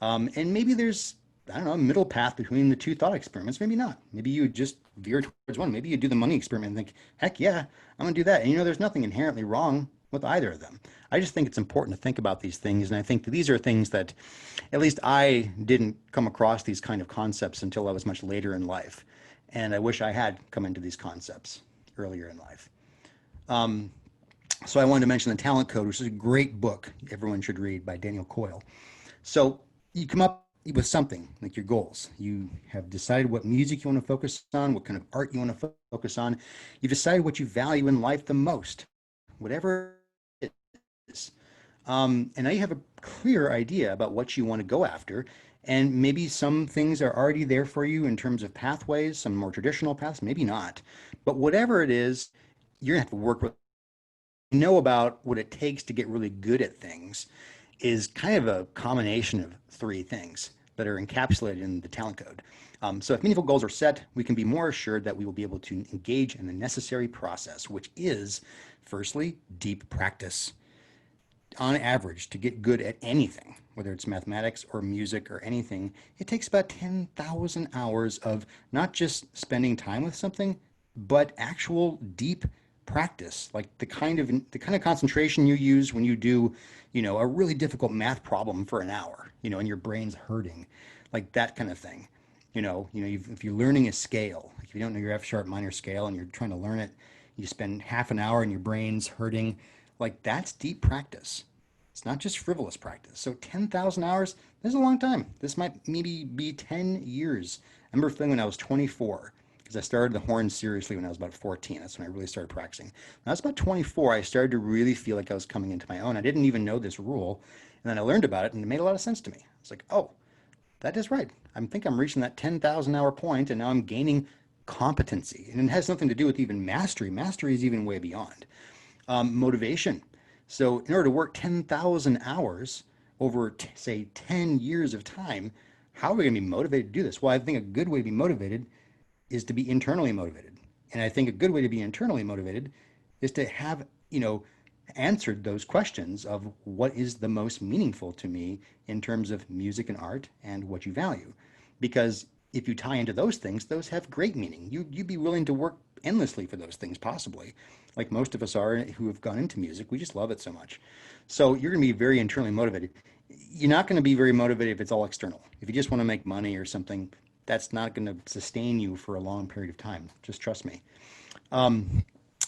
And maybe there's, I don't know, a middle path between the two thought experiments. Maybe not. Maybe you just veer towards one. Maybe you do the money experiment and think, heck yeah, I'm gonna do that. And there's nothing inherently wrong with either of them. I just think it's important to think about these things. And I think that these are things that, at least I didn't come across these kind of concepts until I was much later in life. And I wish I had come into these concepts earlier in life. So I wanted to mention The Talent Code, which is a great book everyone should read by Daniel Coyle. So you come up with something like your goals. You have decided what music you want to focus on, what kind of art you want to focus on. You've decided what you value in life the most, whatever it is. And now you have a clear idea about what you want to go after. And maybe some things are already there for you in terms of pathways, some more traditional paths, maybe not. But whatever it is, you're going to have to work with, about what it takes to get really good at things is kind of a combination of three things that are encapsulated in the talent code. So if meaningful goals are set, we can be more assured that we will be able to engage in the necessary process, which is, firstly, deep practice. On average, to get good at anything, whether it's mathematics or music or anything, it takes about 10,000 hours of not just spending time with something, but actual deep practice, like the kind of concentration you use when you do, a really difficult math problem for an hour, and your brain's hurting, like that kind of thing. If you're learning a scale, like if you don't know your F sharp minor scale and you're trying to learn it, you spend half an hour and your brain's hurting, like that's deep practice. It's not just frivolous practice. So 10,000 hours, this is a long time. This might maybe be 10 years. I remember feeling when I was 24, because I started the horn seriously when I was about 14. That's when I really started practicing. When I was about 24, I started to really feel like I was coming into my own. I didn't even know this rule. And then I learned about it and it made a lot of sense to me. It's like, oh, that is right. I think I'm reaching that 10,000 hour point and now I'm gaining competency. And it has nothing to do with even mastery. Mastery is even way beyond. Motivation. So in order to work 10,000 hours over, say, 10 years of time, how are we going to be motivated to do this? Well, I think a good way to be motivated is to be internally motivated. And I think a good way to be internally motivated is to have, answered those questions of what is the most meaningful to me in terms of music and art and what you value. Because if you tie into those things, those have great meaning. You'd be willing to work endlessly for those things, possibly, like most of us are who have gone into music. We just love it so much. So you're going to be very internally motivated. You're not going to be very motivated if it's all external. If you just want to make money or something, that's not going to sustain you for a long period of time. Just trust me.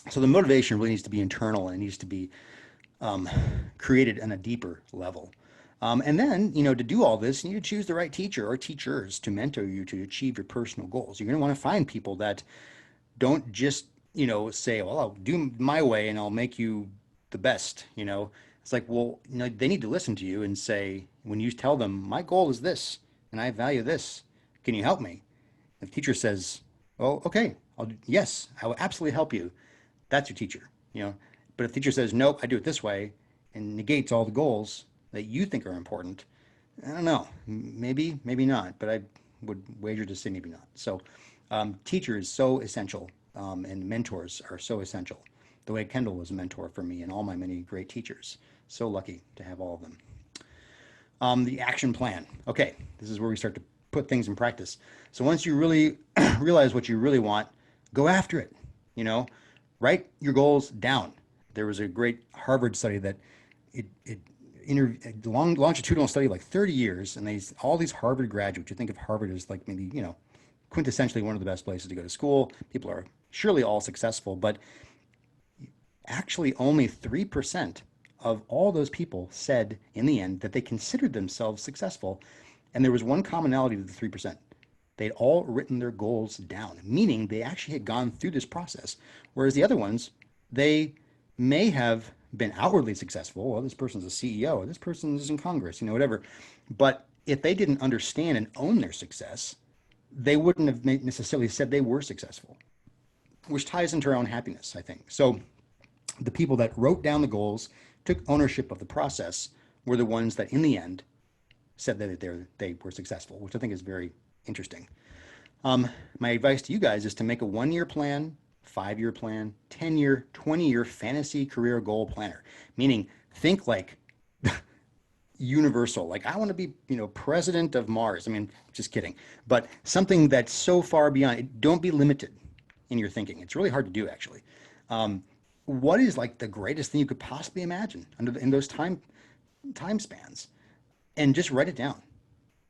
So the motivation really needs to be internal and it needs to be created on a deeper level. And then, to do all this, you need to choose the right teacher or teachers to mentor you to achieve your personal goals. You're going to want to find people that don't just, say, well, I'll do my way and I'll make you the best. It's like, well, they need to listen to you and say, when you tell them, my goal is this and I value this, can you help me? If the teacher says, oh, okay, yes, I will absolutely help you. That's your teacher. But if the teacher says, nope, I do it this way and negates all the goals that you think are important, I don't know, maybe not, but I would wager to say maybe not. So teacher is so essential, and mentors are so essential. The way Kendall was a mentor for me and all my many great teachers. So lucky to have all of them. The action plan. Okay, this is where we start to put things in practice. So once you really realize what you really want, go after it. Write your goals down. There was a great Harvard study that longitudinal study, like 30 years, and all these Harvard graduates. You think of Harvard as like maybe, quintessentially one of the best places to go to school. People are surely all successful, but actually only 3% of all those people said in the end that they considered themselves successful. And there was one commonality to the 3%. They'd all written their goals down, meaning they actually had gone through this process. Whereas the other ones, they may have been outwardly successful. Well, this person's a CEO, or this person's in Congress, whatever. But if they didn't understand and own their success, they wouldn't have necessarily said they were successful, which ties into our own happiness, I think. So the people that wrote down the goals, took ownership of the process, were the ones that in the end said that they were successful, which I think is very interesting. My advice to you guys is to make a 1-year plan, 5-year plan, 10-year, 20-year fantasy career goal planner, meaning think like universal, like I want to be, president of Mars. I mean, just kidding, but something that's so far beyond it. Don't be limited in your thinking. It's really hard to do, actually. What is like the greatest thing you could possibly imagine in those time spans, and just write it down.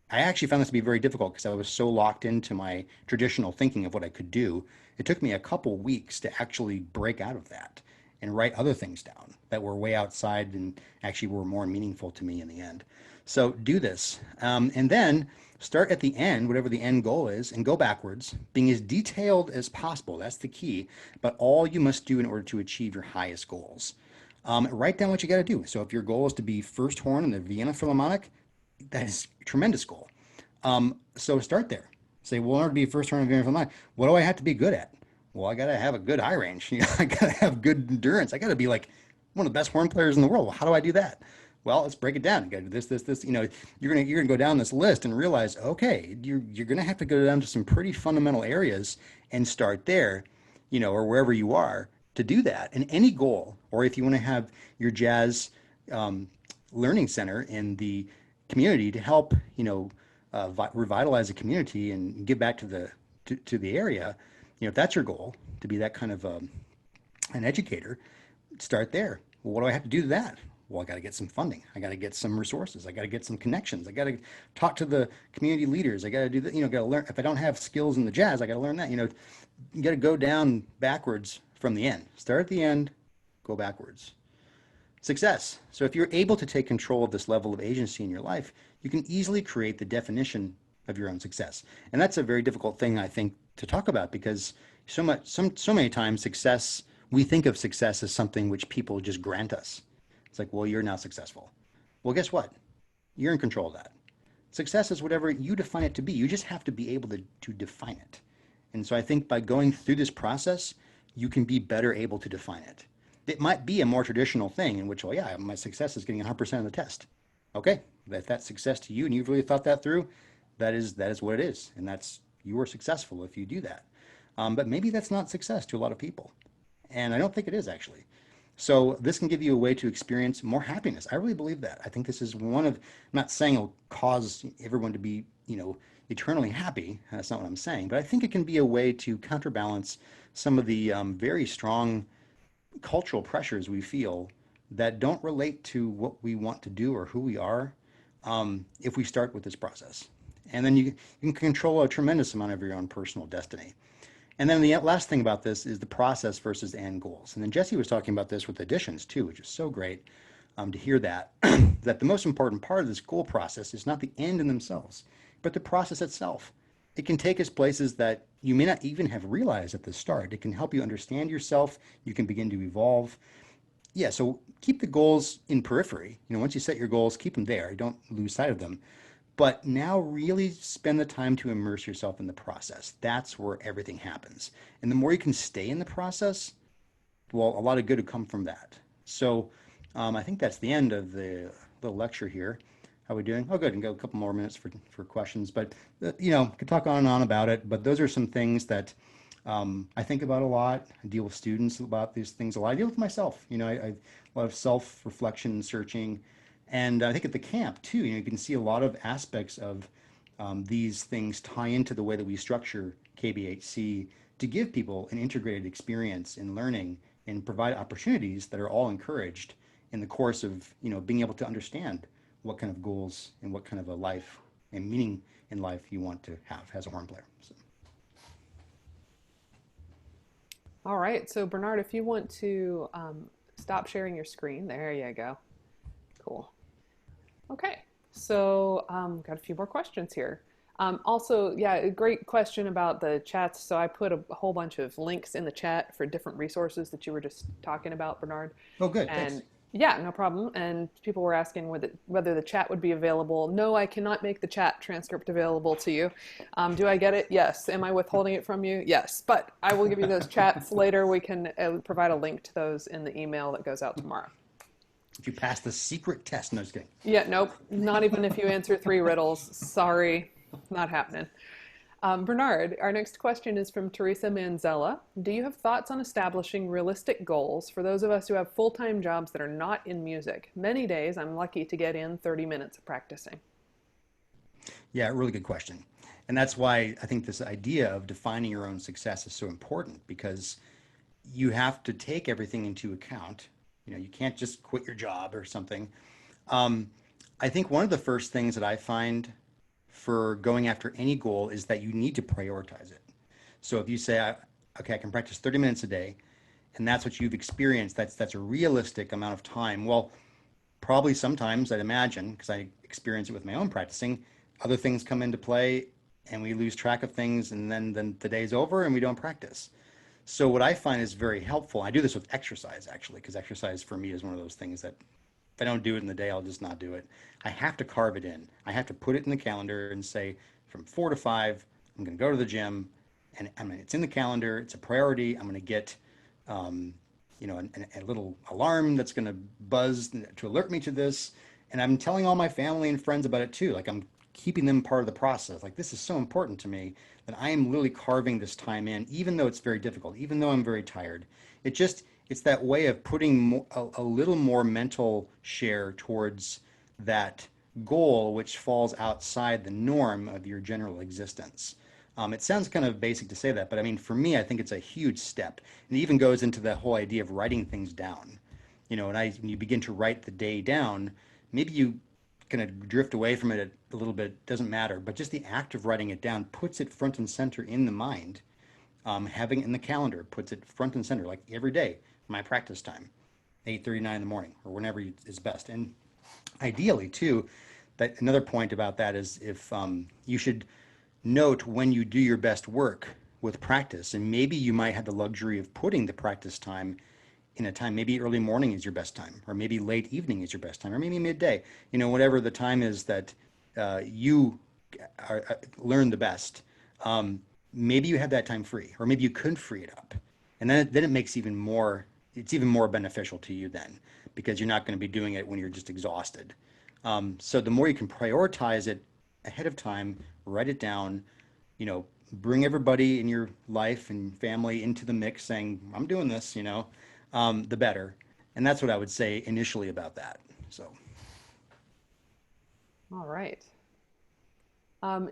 I actually found this to be very difficult because I was so locked into my traditional thinking of what I could do. It took me a couple weeks to actually break out of that and write other things down that were way outside and actually were more meaningful to me in the end. So do this. And then start at the end, whatever the end goal is, and go backwards, being as detailed as possible. That's the key. But all you must do in order to achieve your highest goals. Write down what you got to do. So if your goal is to be first horn in the Vienna Philharmonic, that is a tremendous goal. So start there. Say, well, in order to be first horn in the Vienna Philharmonic, what do I have to be good at? Well, I got to have a good high range. I got to have good endurance. I got to be like one of the best horn players in the world. Well, how do I do that? Well, let's break it down. You got to do this. You're gonna go down this list and realize, okay, you're gonna have to go down to some pretty fundamental areas and start there, or wherever you are to do that. And any goal, or if you want to have your jazz learning center in the community to help, revitalize the community and give back to the area, if that's your goal, to be that kind of an educator, start there. Well, what do I have to do to that? Well, I got to get some funding. I got to get some resources. I got to get some connections. I got to talk to the community leaders. I got to do that. Got to learn. If I don't have skills in the jazz, I got to learn that. You got to go down backwards from the end. Start at the end, go backwards. Success. So if you're able to take control of this level of agency in your life, you can easily create the definition of your own success. And that's a very difficult thing, I think, to talk about, because so many times we think of success as something which people just grant us. It's like, well, you're now successful. Well, guess what? You're in control of that. Success is whatever you define it to be. You just have to be able to define it. And so I think by going through this process, you can be better able to define it. It might be a more traditional thing in which, well, yeah, my success is getting 100% of the test. Okay, if that's success to you and you've really thought that through, that is what it is. And you are successful if you do that. But maybe that's not success to a lot of people. And I don't think it is, actually. So this can give you a way to experience more happiness. I really believe that. I think this is I'm not saying it'll cause everyone to be, eternally happy. That's not what I'm saying. But I think it can be a way to counterbalance some of the very strong cultural pressures we feel that don't relate to what we want to do or who we are, if we start with this process. And then you can control a tremendous amount of your own personal destiny. And then the last thing about this is the process versus end goals. And then Jesse was talking about this with additions too, which is so great to hear that, that the most important part of this goal process is not the end in themselves, but the process itself. It can take us places that you may not even have realized at the start. It can help you understand yourself. You can begin to evolve. Yeah, so keep the goals in periphery. Once you set your goals, keep them there. Don't lose sight of them. But now really spend the time to immerse yourself in the process. That's where everything happens. And the more you can stay in the process, well, a lot of good will come from that. So I think that's the end of the little lecture here. How are we doing? Oh, good. And go a couple more minutes for questions. But, could talk on and on about it. But those are some things that I think about a lot. I deal with students about these things a lot. I deal with myself. I a lot of self-reflection and searching. And I think at the camp, too, you can see a lot of aspects of these things tie into the way that we structure KBHC to give people an integrated experience in learning and provide opportunities that are all encouraged in the course of, being able to understand what kind of goals and what kind of a life and meaning in life you want to have as a horn player. So. All right. So Bernard, if you want to stop sharing your screen, there you go. Cool. Okay. So got a few more questions here. Also, yeah, a great question about the chats. So I put a whole bunch of links in the chat for different resources that you were just talking about, Bernard. Oh, good. And Thanks. yeah, no problem. And people were asking whether the chat would be available. No, I cannot make the chat transcript available to you. Do I get it? Yes. Am I withholding it from you? Yes. But I will give you those chats later. We can provide a link to those in the email that goes out tomorrow. If you pass the secret test, no, just kidding. Yeah, nope. Not even if you answer 3 riddles. Sorry, not happening. Bernard, our next question is from Teresa Manzella. Do you have thoughts on establishing realistic goals for those of us who have full-time jobs that are not in music? Many days I'm lucky to get in 30 minutes of practicing. Yeah, really good question. And that's why I think this idea of defining your own success is so important, because you have to take everything into account. You can't just quit your job or something. I think one of the first things that I find for going after any goal is that you need to prioritize it. So if you say, okay, I can practice 30 minutes a day, and that's what you've experienced, that's a realistic amount of time. Well, probably sometimes I'd imagine, because I experience it with my own practicing, other things come into play and we lose track of things, and then the day's over and we don't practice. So what I find is very helpful, I do this with exercise actually, because exercise for me is one of those things that if I don't do it in the day, I'll just not do it. I have to carve it in. I have to put it in the calendar and say from 4 to 5, I'm going to go to the gym, and it's in the calendar. It's a priority. I'm going to get, a little alarm that's going to buzz to alert me to this. And I'm telling all my family and friends about it too. Like, I'm keeping them part of the process. Like, this is so important to me that I am literally carving this time in, even though it's very difficult, even though I'm very tired. It's that way of putting a little more mental share towards that goal, which falls outside the norm of your general existence. It sounds kind of basic to say that, but I mean, for me, I think it's a huge step. And it even goes into the whole idea of writing things down. When you begin to write the day down, maybe you kind of drift away from it a little bit, doesn't matter, but just the act of writing it down puts it front and center in the mind. Having it in the calendar puts it front and center, like every day, my practice time, 8:39 in the morning, or whenever is best. And ideally, too, that another point about that is if you should note when you do your best work with practice, and maybe you might have the luxury of putting the practice time in a time, maybe early morning is your best time, or maybe late evening is your best time, or maybe midday, whatever the time is that you learn the best. Maybe you have that time free, or maybe you couldn't free it up. And then it makes it's even more beneficial to you then, because you're not going to be doing it when you're just exhausted. So the more you can prioritize it ahead of time, write it down, bring everybody in your life and family into the mix saying, I'm doing this, the better. And that's what I would say initially about that. So. All right.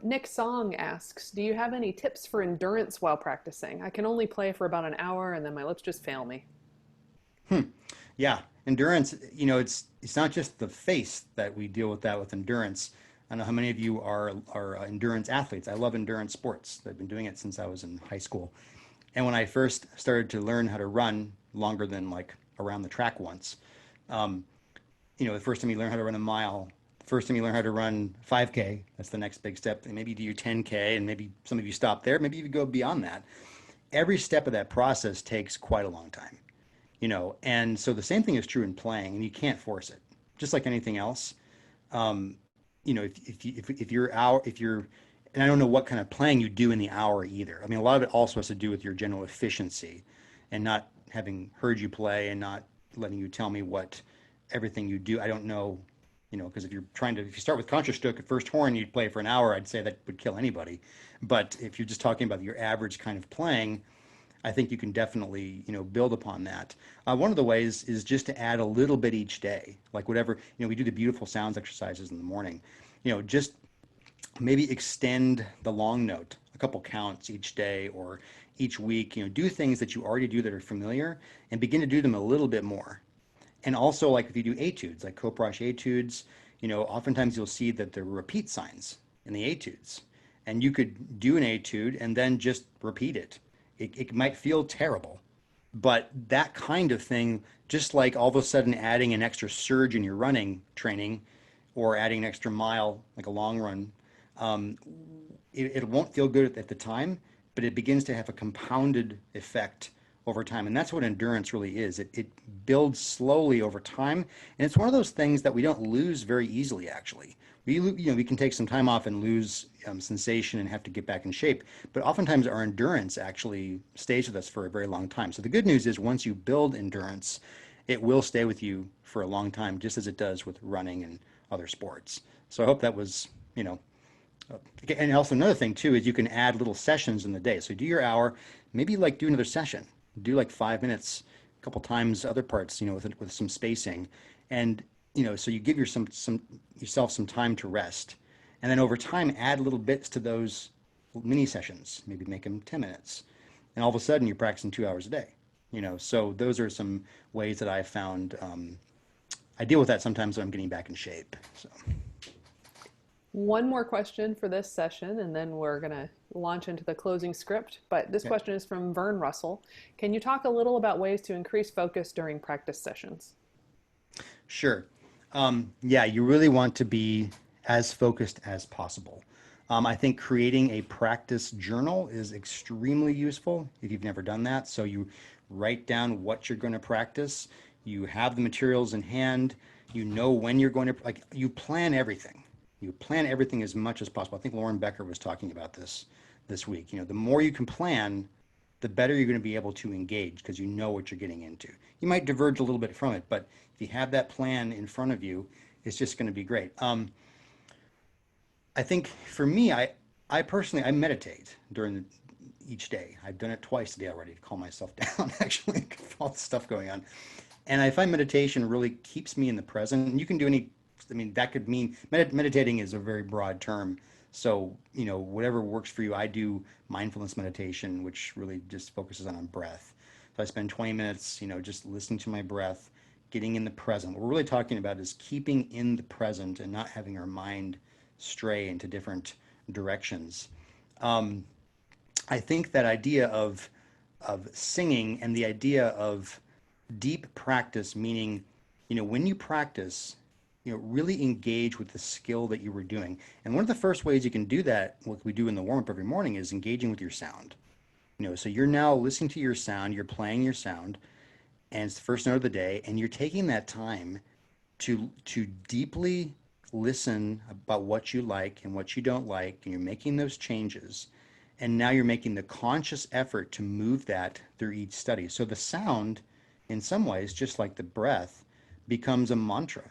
Nick Song asks, do you have any tips for endurance while practicing? I can only play for about an hour and then my lips just fail me. Yeah, endurance, it's not just the face that we deal with that with endurance. I don't know how many of you are endurance athletes. I love endurance sports. I've been doing it since I was in high school. And when I first started to learn how to run longer than like around the track once, the first time you learn how to run a mile, first time you learn how to run 5K, that's the next big step. And maybe you do your 10K, and maybe some of you stop there. Maybe you go beyond that. Every step of that process takes quite a long time, and so the same thing is true in playing, and you can't force it. Just like anything else, if you're, and I don't know what kind of playing you do in the hour either. I mean, a lot of it also has to do with your general efficiency, and not having heard you play and not letting you tell me what everything you do. I don't know. Because if you start with Concertstück at first horn, you'd play for an hour, I'd say that would kill anybody. But if you're just talking about your average kind of playing, I think you can definitely, build upon that. One of the ways is just to add a little bit each day, like whatever, we do the beautiful sounds exercises in the morning, just maybe extend the long note a couple counts each day or each week, do things that you already do that are familiar and begin to do them a little bit more. And also, like if you do etudes, like coproche etudes, oftentimes you'll see that there are repeat signs in the etudes. And you could do an etude and then just repeat it. It might feel terrible, but that kind of thing, just like all of a sudden adding an extra surge in your running training or adding an extra mile, like a long run, um, it won't feel good at the time, but it begins to have a compounded effect over time. And that's what endurance really is. It builds slowly over time. And it's one of those things that we don't lose very easily, actually. We can take some time off and lose sensation and have to get back in shape. But oftentimes our endurance actually stays with us for a very long time. So the good news is once you build endurance, it will stay with you for a long time, just as it does with running and other sports. So I hope that was, and also another thing too is you can add little sessions in the day. So do your hour, maybe like do another session, do like 5 minutes, a couple times other parts, with some spacing, and so you give yourself some time to rest, and then over time add little bits to those mini sessions. Maybe make them 10 minutes, and all of a sudden you're practicing 2 hours a day. So those are some ways that I've found. I deal with that sometimes when I'm getting back in shape. So. One more question for this session, and then we're going to launch into the closing script. But this question is from Vern Russell. Can you talk a little about ways to increase focus during practice sessions? Sure. Yeah, you really want to be as focused as possible. I think creating a practice journal is extremely useful if you've never done that. So you write down what you're going to practice. You have the materials in hand. You know when you're going to, you plan everything. You plan everything as much as possible. I think Lauren Becker was talking about this week. The more you can plan, the better you're going to be able to engage because you know what you're getting into. You might diverge a little bit from it, but if you have that plan in front of you, it's just going to be great. I think for me, I personally, I meditate during each day. I've done it twice a day already to calm myself down, actually, all the stuff going on. And I find meditation really keeps me in the present. And you can do that could mean, meditating is a very broad term. So, whatever works for you. I do mindfulness meditation, which really just focuses on breath. So I spend 20 minutes, just listening to my breath, getting in the present. What we're really talking about is keeping in the present and not having our mind stray into different directions. I think that idea of singing and the idea of deep practice, meaning, when you practice, really engage with the skill that you were doing. And one of the first ways you can do that, what we do in the warm-up every morning, is engaging with your sound. So you're now listening to your sound, you're playing your sound, and it's the first note of the day, and you're taking that time to deeply listen about what you like and what you don't like, and you're making those changes. And now you're making the conscious effort to move that through each study. So the sound, in some ways, just like the breath, becomes a mantra.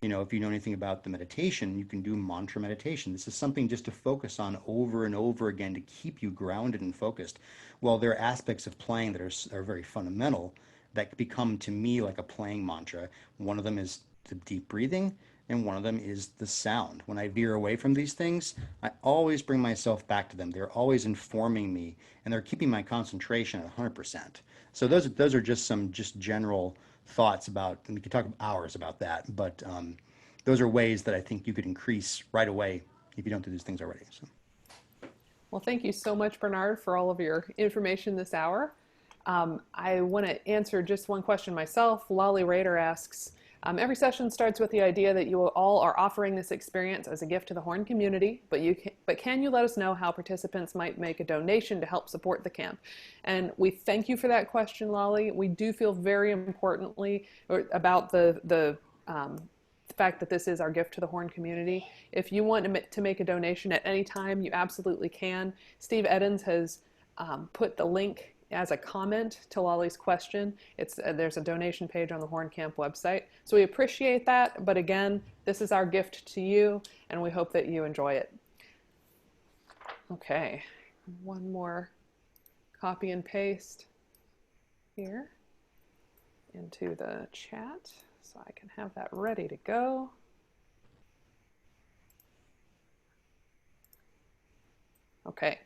If you know anything about the meditation, you can do mantra meditation. This is something just to focus on over and over again to keep you grounded and focused. Well, there are aspects of playing that are very fundamental that become to me like a playing mantra. One of them is the deep breathing, and one of them is the sound. When I veer away from these things, I always bring myself back to them. They're always informing me, and they're keeping my concentration at 100%. So those are just some general thoughts about, and we could talk hours about that, but those are ways that I think you could increase right away if you don't do these things already. So. Well, thank you so much, Bernhard, for all of your information this hour. I want to answer just one question myself. Lolly Rader asks, every session starts with the idea that you all are offering this experience as a gift to the Horn community, but can you let us know how participants might make a donation to help support the camp? And we thank you for that question, Lolly. We do feel very importantly about the fact that this is our gift to the Horn community. If you want to make a donation at any time, you absolutely can. Steve Edens has put the link as a comment to Lolly's question. There's a donation page on the Horn Camp website. So we appreciate that, but again, this is our gift to you, and we hope that you enjoy it. Okay, one more copy and paste here into the chat so I can have that ready to go. Okay.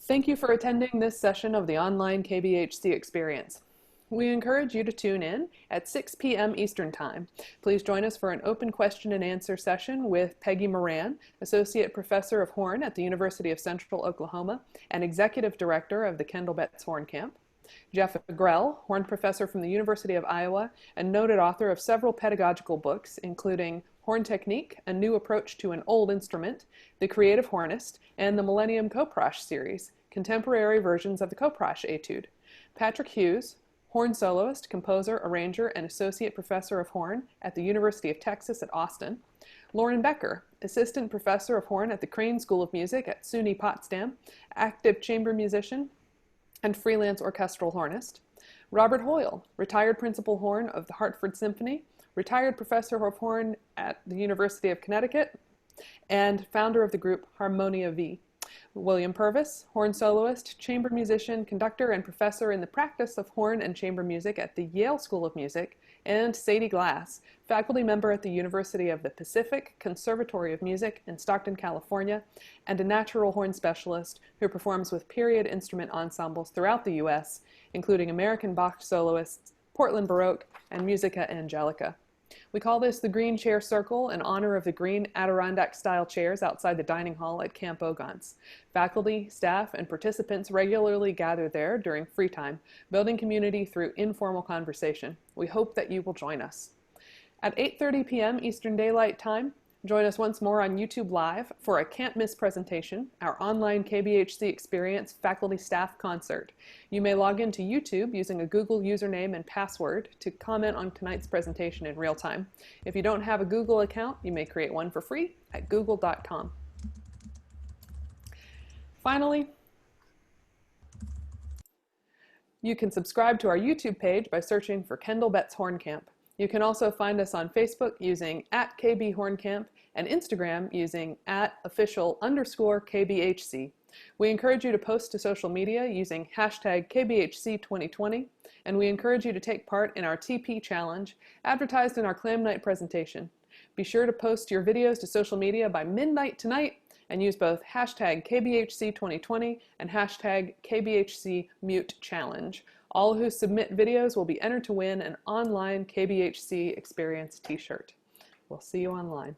Thank you for attending this session of the online KBHC experience. We encourage you to tune in at 6 p.m. Eastern Time. Please join us for an open question and answer session with Peggy Moran, Associate Professor of Horn at the University of Central Oklahoma and Executive Director of the Kendall Betts Horn Camp; Jeff Grell, Horn Professor from the University of Iowa and noted author of several pedagogical books, including Horn Technique, A New Approach to an Old Instrument, The Creative Hornist, and the Millennium Koprosh series, contemporary versions of the Koprosh Etude; Patrick Hughes, horn soloist, composer, arranger, and associate professor of horn at the University of Texas at Austin; Lauren Becker, assistant professor of horn at the Crane School of Music at SUNY Potsdam, active chamber musician and freelance orchestral hornist; Robert Hoyle, retired principal horn of the Hartford Symphony, retired professor of horn at the University of Connecticut, and founder of the group Harmonia V; William Purvis, horn soloist, chamber musician, conductor, and professor in the practice of horn and chamber music at the Yale School of Music; and Sadie Glass, faculty member at the University of the Pacific Conservatory of Music in Stockton, California, and a natural horn specialist who performs with period instrument ensembles throughout the U.S., including American Bach soloists, Portland Baroque, and Musica Angelica. We call this the Green Chair Circle in honor of the green Adirondack-style chairs outside the dining hall at Camp Ogons. Faculty, staff, and participants regularly gather there during free time, building community through informal conversation. We hope that you will join us. At 8:30 p.m. Eastern Daylight Time, join us once more on YouTube Live for a Can't Miss presentation, our online KBHC Experience faculty staff concert. You may log into YouTube using a Google username and password to comment on tonight's presentation in real time. If you don't have a Google account, you may create one for free at google.com. Finally, you can subscribe to our YouTube page by searching for Kendall Betts Horn Camp. You can also find us on Facebook using @KB Horn Camp and Instagram using @official_KBHC. We encourage you to post to social media using #KBHC2020, and we encourage you to take part in our TP Challenge, advertised in our Clam Night presentation. Be sure to post your videos to social media by midnight tonight and use both #KBHC2020 and #KBHCMuteChallenge. All who submit videos will be entered to win an online KBHC Experience t-shirt. We'll see you online.